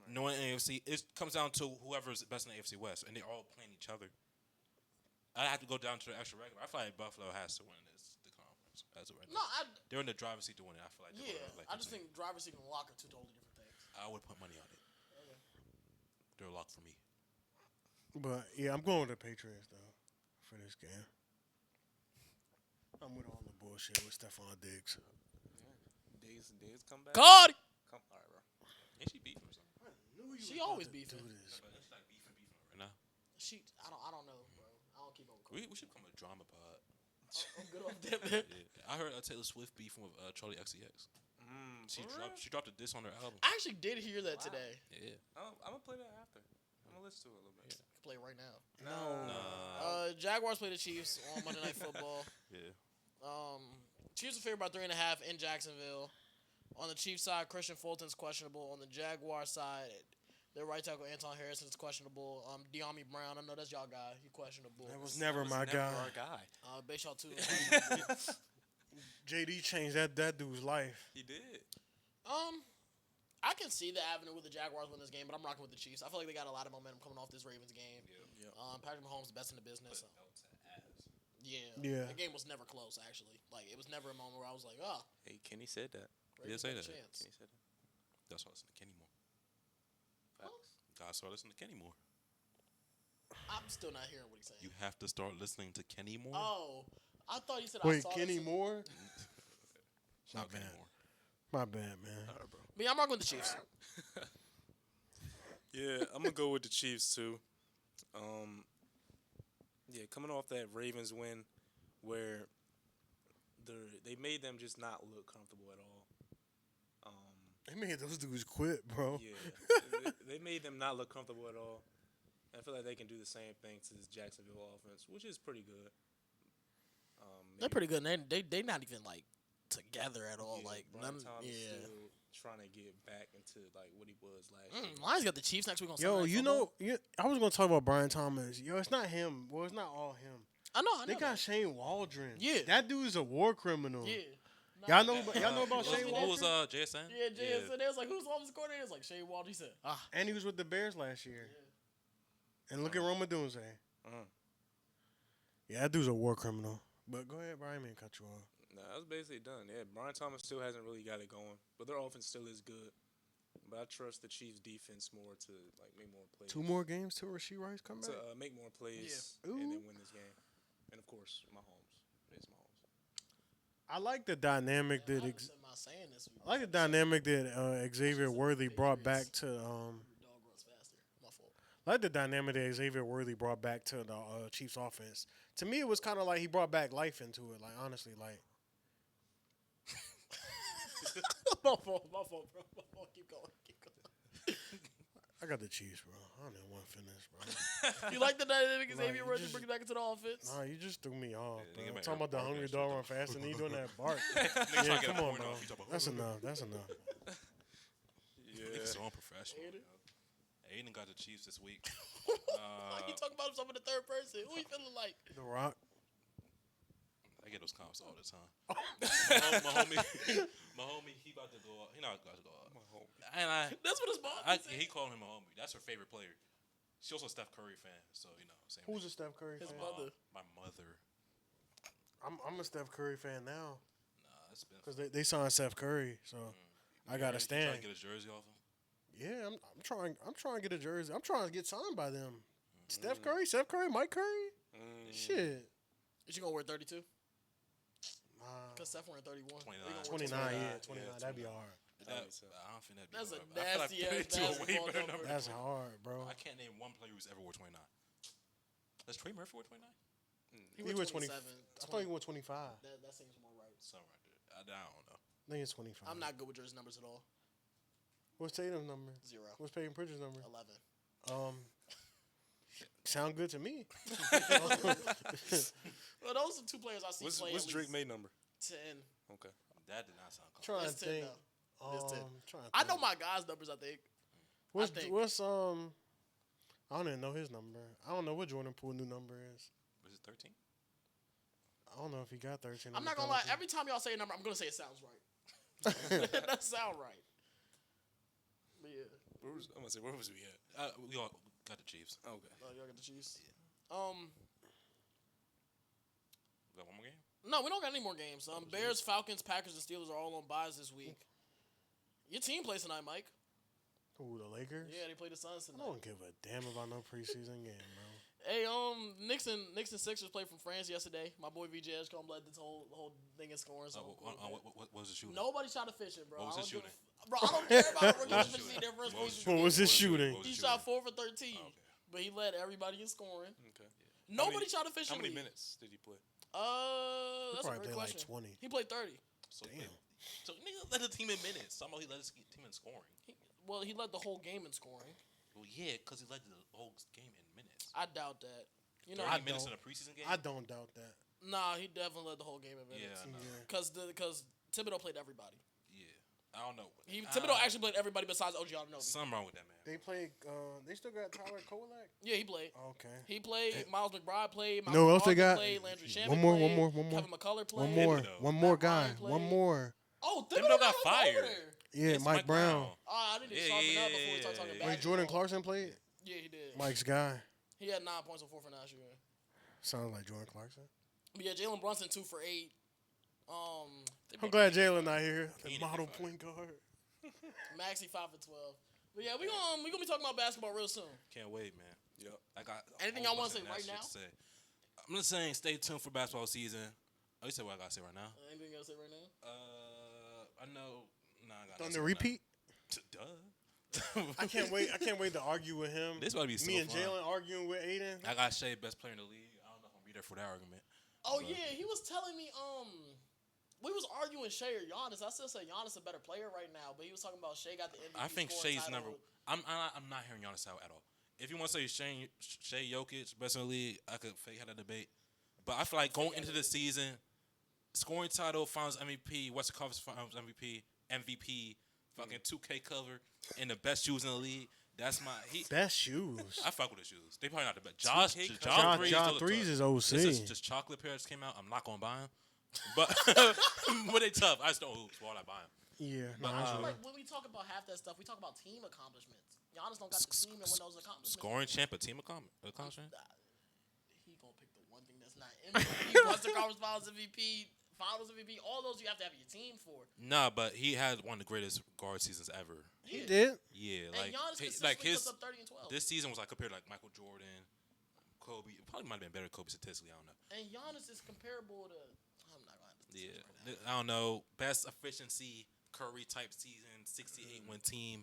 No one in the AFC. It comes down to whoever's best in the AFC West, and they're all playing each other. I have to go down to the extra regular. I feel like Buffalo has to win the conference as a regular. No, They're in the driver's seat to win it. I feel like. I just think driver's seat and lock are 2 totally different things. I would put money on it. They're locked for me. But yeah, I'm going with the Patriots though for this game. I'm with all the bullshit with Stephon Diggs. Diggs come back. God, All right, bro. Ain't she beefing or something? she always beefing. She's like beefing right now. I don't know, bro. I don't keep on. We should become a drama pod. I'm good off that, man. Yeah. I heard Taylor Swift beefing with Charlie XCX. She dropped a diss on her album. I actually did hear that today. Yeah. I'm gonna play that after. I'm gonna listen to it a little bit. I can play it right now. No. Jaguars play the Chiefs on Monday Night Football. Yeah. Chiefs are favored by 3.5 in Jacksonville. On the Chiefs side, Christian Fulton's questionable. On the Jaguar side, their right tackle Anton Harrison is questionable. De'Ami Brown, I know that's y'all guy. He questionable. That was never my guy. Our guy. Bayshaw too. JD changed that dude's life. He did. I can see the avenue with the Jaguars win this game, but I'm rocking with the Chiefs. I feel like they got a lot of momentum coming off this Ravens game. Yeah. Patrick Mahomes is best in the business. Yeah. The game was never close, actually. Like, it was never a moment where I was like, oh. Hey, Kenny said that. He did say that. Chance. Kenny said that. That's why I listen to Kenny more. Facts. God, start listening to Kenny more. I'm still not hearing what he's saying. You have to start listening to Kenny more. Oh, I thought you said Wait, I saw Kenny this. Moore? Shout out Kenny bad. Moore. My bad, man. All right, bro. But yeah, I'm rocking with the Chiefs. Yeah, I'm gonna go with the Chiefs too. Yeah, coming off that Ravens win, where they made them just not look comfortable at all. They made those dudes quit, bro. Yeah, they made them not look comfortable at all. I feel like they can do the same thing to this Jacksonville offense, which is pretty good. They're pretty good. And they not even like together at all. Yeah, like Brian none. Thomas Yeah. still trying to get back into like what he was last year. Lions got the Chiefs next week on Sunday Yo, Night you Football. know, I was gonna talk about Brian Thomas. Yo, it's not him. Well, it's not all him. I know. They got that. Shane Waldron. Yeah. That dude is a war criminal. Yeah. Y'all know about Shane Who Waldron? was JSN? Yeah, JS. So they was like, who's offensive coordinator? It's like Shane Waldron. He said, And he was with the Bears last year. And look at Roma Dunze. Yeah, that dude's a war criminal. But go ahead, Brian, man, cut you off. Nah, that's basically done. Yeah, Brian Thomas still hasn't really got it going, but their offense still is good. But I trust the Chiefs' defense more to like make more plays. 2 more games till Rasheed Rice come back. To make more plays Yeah. and then Ooh. win this game. And of course, Mahomes. It's Mahomes. I like the dynamic I that am not saying this. I like the dynamic that Xavier Worthy brought back to. Your dog runs faster. My fault. I like the dynamic that Xavier Worthy brought back to the Chiefs offense. To me, it was kind of like he brought back life into it. Like honestly, like my fault, bro. My fault. Keep going. I got the Chiefs, bro. I don't know one finish, bro. You like the dynamic Like, Xavier you Worthy just- bring it back into the offense? Nah, you just threw me off. Yeah, Bro. nigga I'm made talking about the Eric hungry Barker dog shit run fast, and he doing that bark. Niggas trying Yeah, to get come a on, point bro. off. You talking about, That's enough. That's enough. Yeah. Niggas so unprofessional. Ashmore. Aiden got the Chiefs this week. Why you talking about himself in the third person? Who he feeling like? The Rock. I get those comments all the time. my homie, he about to go up. He not about to go up. And That's what his mom said. he called him a homie. That's her favorite player. She's also a Steph Curry fan, so same. Who's a Steph Curry His fan? mother. My mother. I'm a Steph Curry fan now Nah, it's been. because they signed Steph Curry, so I gotta You stand. trying to get a jersey off him? Yeah, I'm trying to get a jersey. I'm trying to get signed by them. Steph Curry, Mike Curry. Shit. Is you gonna wear 32? Nah, Cause Steph wearing 31. 29. 29. Yeah, 29. That'd be hard. I don't think that'd be That's a hard. I feel like nasty 32 ass a way basketball better number. That's hard, bro. I can't name one player who's ever wore 29. Does Trey Murphy wear 29? He was 20. 27. I thought he wore 25. That seems more right. Something right there. I don't know. I think it's 25. I'm not good with jersey numbers at all. What's Tatum's number? 0. What's Peyton Pritchard's number? 11. Sound good to me. Well, those are two players I see play. What's at Drake least May number? 10. Okay. That did not sound comfortable. Trying to It's 10 think. though. It's 10. Trying to I know think. my guys' numbers. I think. What's think. I don't even know his number. I don't know what Jordan Poole new number is. Was it 13? I don't know if he got 13. I'm not gonna lie. Every time y'all say a number, I'm gonna say it sounds right. That sound right. But yeah. I'm gonna say where was we at? We all got the Chiefs. Okay. Y'all got the Chiefs. We got one more game? No, we don't got any more games. Bears, Falcons, Packers, and Steelers are all on byes this week. Your team plays tonight, Mike. Ooh, the Lakers? Yeah, they play the Suns I tonight. don't give a damn about no preseason game, bro. Hey, Knicks and Sixers played from France yesterday. My boy VJ Edgecombe led this whole thing in scoring. So What was the shooting? nobody shot a fishing, bro. What was I his don't give shooting? Bro, I don't care about rookie What was his efficiency. shooting? Their first What was preseason What was game. his shooting? What was He his shot shooting? 4 for 13, Oh, okay. but he led everybody in scoring. Okay. Nobody shot How efficiently. many minutes did he play? That's a probably great played like question. 20. He played 30. So, Damn. so nigga led the team in minutes. Somehow he led his team in scoring. He led the whole game in scoring. Well, yeah, because he led the whole game in minutes. I doubt that. You know, 30 minutes in a preseason game? I don't doubt that. nah, he definitely led the whole game in Yeah, minutes. I know. Yeah. Because Thibodeau played everybody. Yeah. I don't know. Thibodeau actually played everybody besides OG Anunoby. Something wrong with that, man. They played, they still got Tyler Kolak? Yeah, he played. Okay. He played. Miles McBride played. No, Malcolm else they Brogdon got? Played, Landry Shamet One more, played, one more. Kevin McCullough played. One more. Thibodeau. One more Matt guy. Ryan One played. more. Oh, Thibodeau got was fired. over there. Yeah, It's Mike Brown. Oh, I need to Yeah, sharpen yeah, up before we start yeah, talking yeah. When basketball. Jordan Clarkson played, Yeah, he did. Mike's guy. He had 9 points on 4 for 9 shooting. Sounds like Jordan Clarkson. But yeah, Jalen Brunson 2 for 8. I'm glad Jalen not here. The He model didn't get point guard. Maxey 5 for 12. But yeah, we gonna be talking about basketball real soon. Can't wait, man. Yep. I got Anything a whole y'all wanna bunch say of right shit now? to say. I'm just saying, stay tuned for basketball season. Oh, you said what I gotta say right now? Anything you gotta say right now? I know. Nah, I got Thunder repeat. Duh. I can't wait. I can't wait to argue with him. This about to be so Me and fun. Jalen arguing with Aiden. I got Shea best player in the league. I don't know if I'm gonna be there for that argument. Oh yeah, he was telling me we was arguing Shea or Giannis. I still say Giannis a better player right now, but he was talking about Shea got the MVP. I think scoring Shea's title. number. I'm not hearing Giannis out at all. If you want to say Shea Jokic best in the league, I could fake had a debate. But I feel like going into the season, scoring title, Finals MVP, Western Conference Finals MVP, fucking 2K cover, and the best shoes in the league. That's my Best shoes. I fuck with the shoes. They probably not the best. Josh John Threes is OC. This is just chocolate pairs came out. I'm not gonna buy them, but but they tough. I just don't hoops. Why would I buy them? Yeah. But, No, I I feel feel like when we talk about half that stuff, we talk about team accomplishments. Giannis don't got the team to win those accomplishments. Scoring champ, a team accomplishment. He gonna pick the one thing that's not MVP, Western Conference Finals MVP, Finals MVP. All those you have to have your team for. Nah, but he had one of the greatest guard seasons ever. he did. Yeah, And Giannis like consistently his puts up 30 and 12. this season was like compared to like Michael Jordan, Kobe. It probably might have been better than Kobe statistically. I don't know. And Giannis is comparable to. I'm not gonna. Have to Yeah, right now. I don't know. Best efficiency, Curry type season, 68 win team.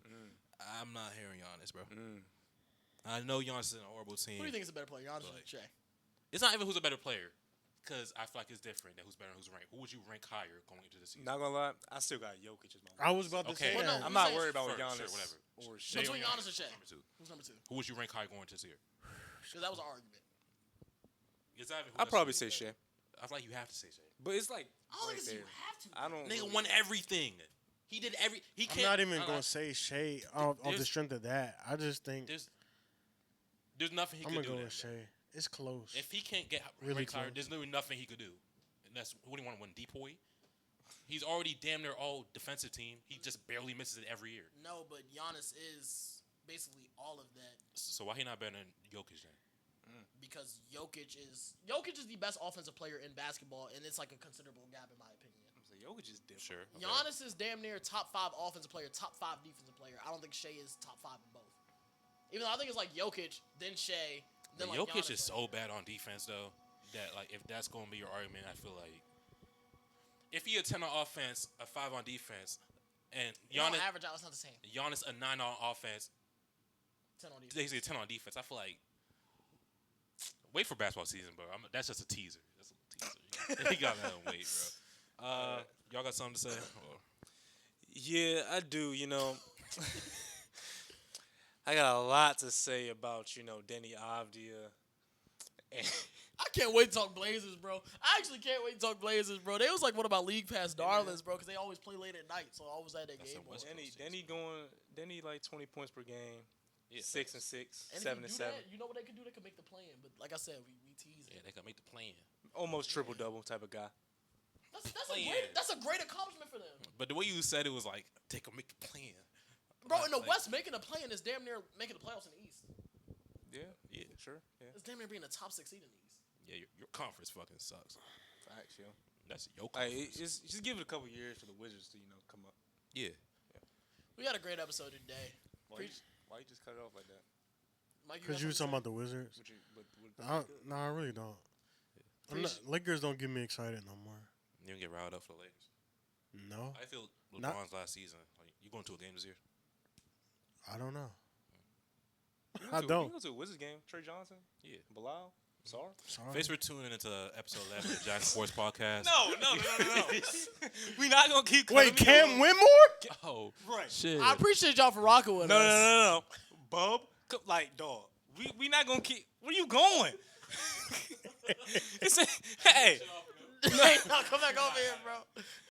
I'm not hearing Giannis, bro. I know Giannis is an horrible team. Who do you think is a better player, Giannis or But- Shea? It's not even who's a better player, because I feel like it's different than who's better and who's ranked. Who would you rank higher going into the season? Not gonna lie, I still got Jokic as my. I was about to Okay. say Well, no, that. I'm who's not saying- worried about Sure, Giannis whatever. or Shea. Between Giannis and Shea. Number two. Who's number 2? Who would you rank higher going into this year? Because that was an argument. It's not even who I'd else probably is say better. Shea, I feel like you have to say Shea. but it's like I don't right think you there. have to. I don't. Nigga really- won everything. He did every. He I'm can't. not even going to say Shea off the there's- strength of that. I just think There's nothing he I'm could going to do. go there. with Shea. It's close. If he can't get Really really tired, close. there's literally nothing he could do. And that's what do you want to win, Depoy? He's already damn near all defensive team. He just barely misses it every year. No, but Giannis is basically all of that So why he not better than Jokic then? because Jokic is the best offensive player in basketball, and it's like a considerable gap in my opinion. So Jokic is different. Sure. Okay. Giannis is damn near top 5 offensive player, top 5 defensive player. I don't think Shea is top 5 in both. Even though I think it's like Jokic, then Shea, then But like Jokic Giannis is right so bad on defense though that like if that's going to be your argument, I feel like if he a 10 on offense, a 5 on defense, and there. Giannis, On average, it's not the same. Giannis a 9 on offense, 10 on defense. basically a 10 on defense. I feel like wait for basketball season, bro. That's just a teaser. That's a teaser. He got that wait, bro. Y'all got something to say? Or? Yeah, I do. You know, I got a lot to say about Denny Avdia. I can't wait to talk Blazers, bro. I actually can't wait to talk Blazers, bro. They was like one of my league pass darlings, bro, because they always play late at night, so I always at that That's game. a West Coast Denny like 20 points per game, Yeah, 6 and 6, And 7 if and you do 7, that, you know what they could do? They could make the play-in. But like I said, we tease Yeah, it. they can make the plan. almost triple double type of guy. That's a great accomplishment for them. But the way you said it was like they can make the plan. Bro, in the Like, West, making a play-in is damn near making the playoffs in the East. Yeah, sure. Yeah, It's damn near being a top 6 seed in the East. Yeah, your conference fucking sucks. facts, yo. That's your Like, conference. just give it a couple years for the Wizards to come up. Yeah. We had a great episode today. Why you just cut it off like that? Mike, Because you were talking about the Wizards. No, I really don't. Lakers don't get me excited no more. You don't get riled up for the Lakers. No, I feel Not- LeBron's last season. Like you going to a game this year? I don't know. You I don't. go to a Wizards game. Trey Johnson, Yeah. Bilal, Sorry. Sorry. Thanks for tuning into episode 11 of the Jack Sports Podcast. No. We not gonna keep. Wait, cutting me Cam off. Wimore? Oh, Right. shit. I appreciate y'all for rocking with us. No. Bub, like dog. We not gonna keep. Where you going? Hey. Hey, no, come back over here, bro.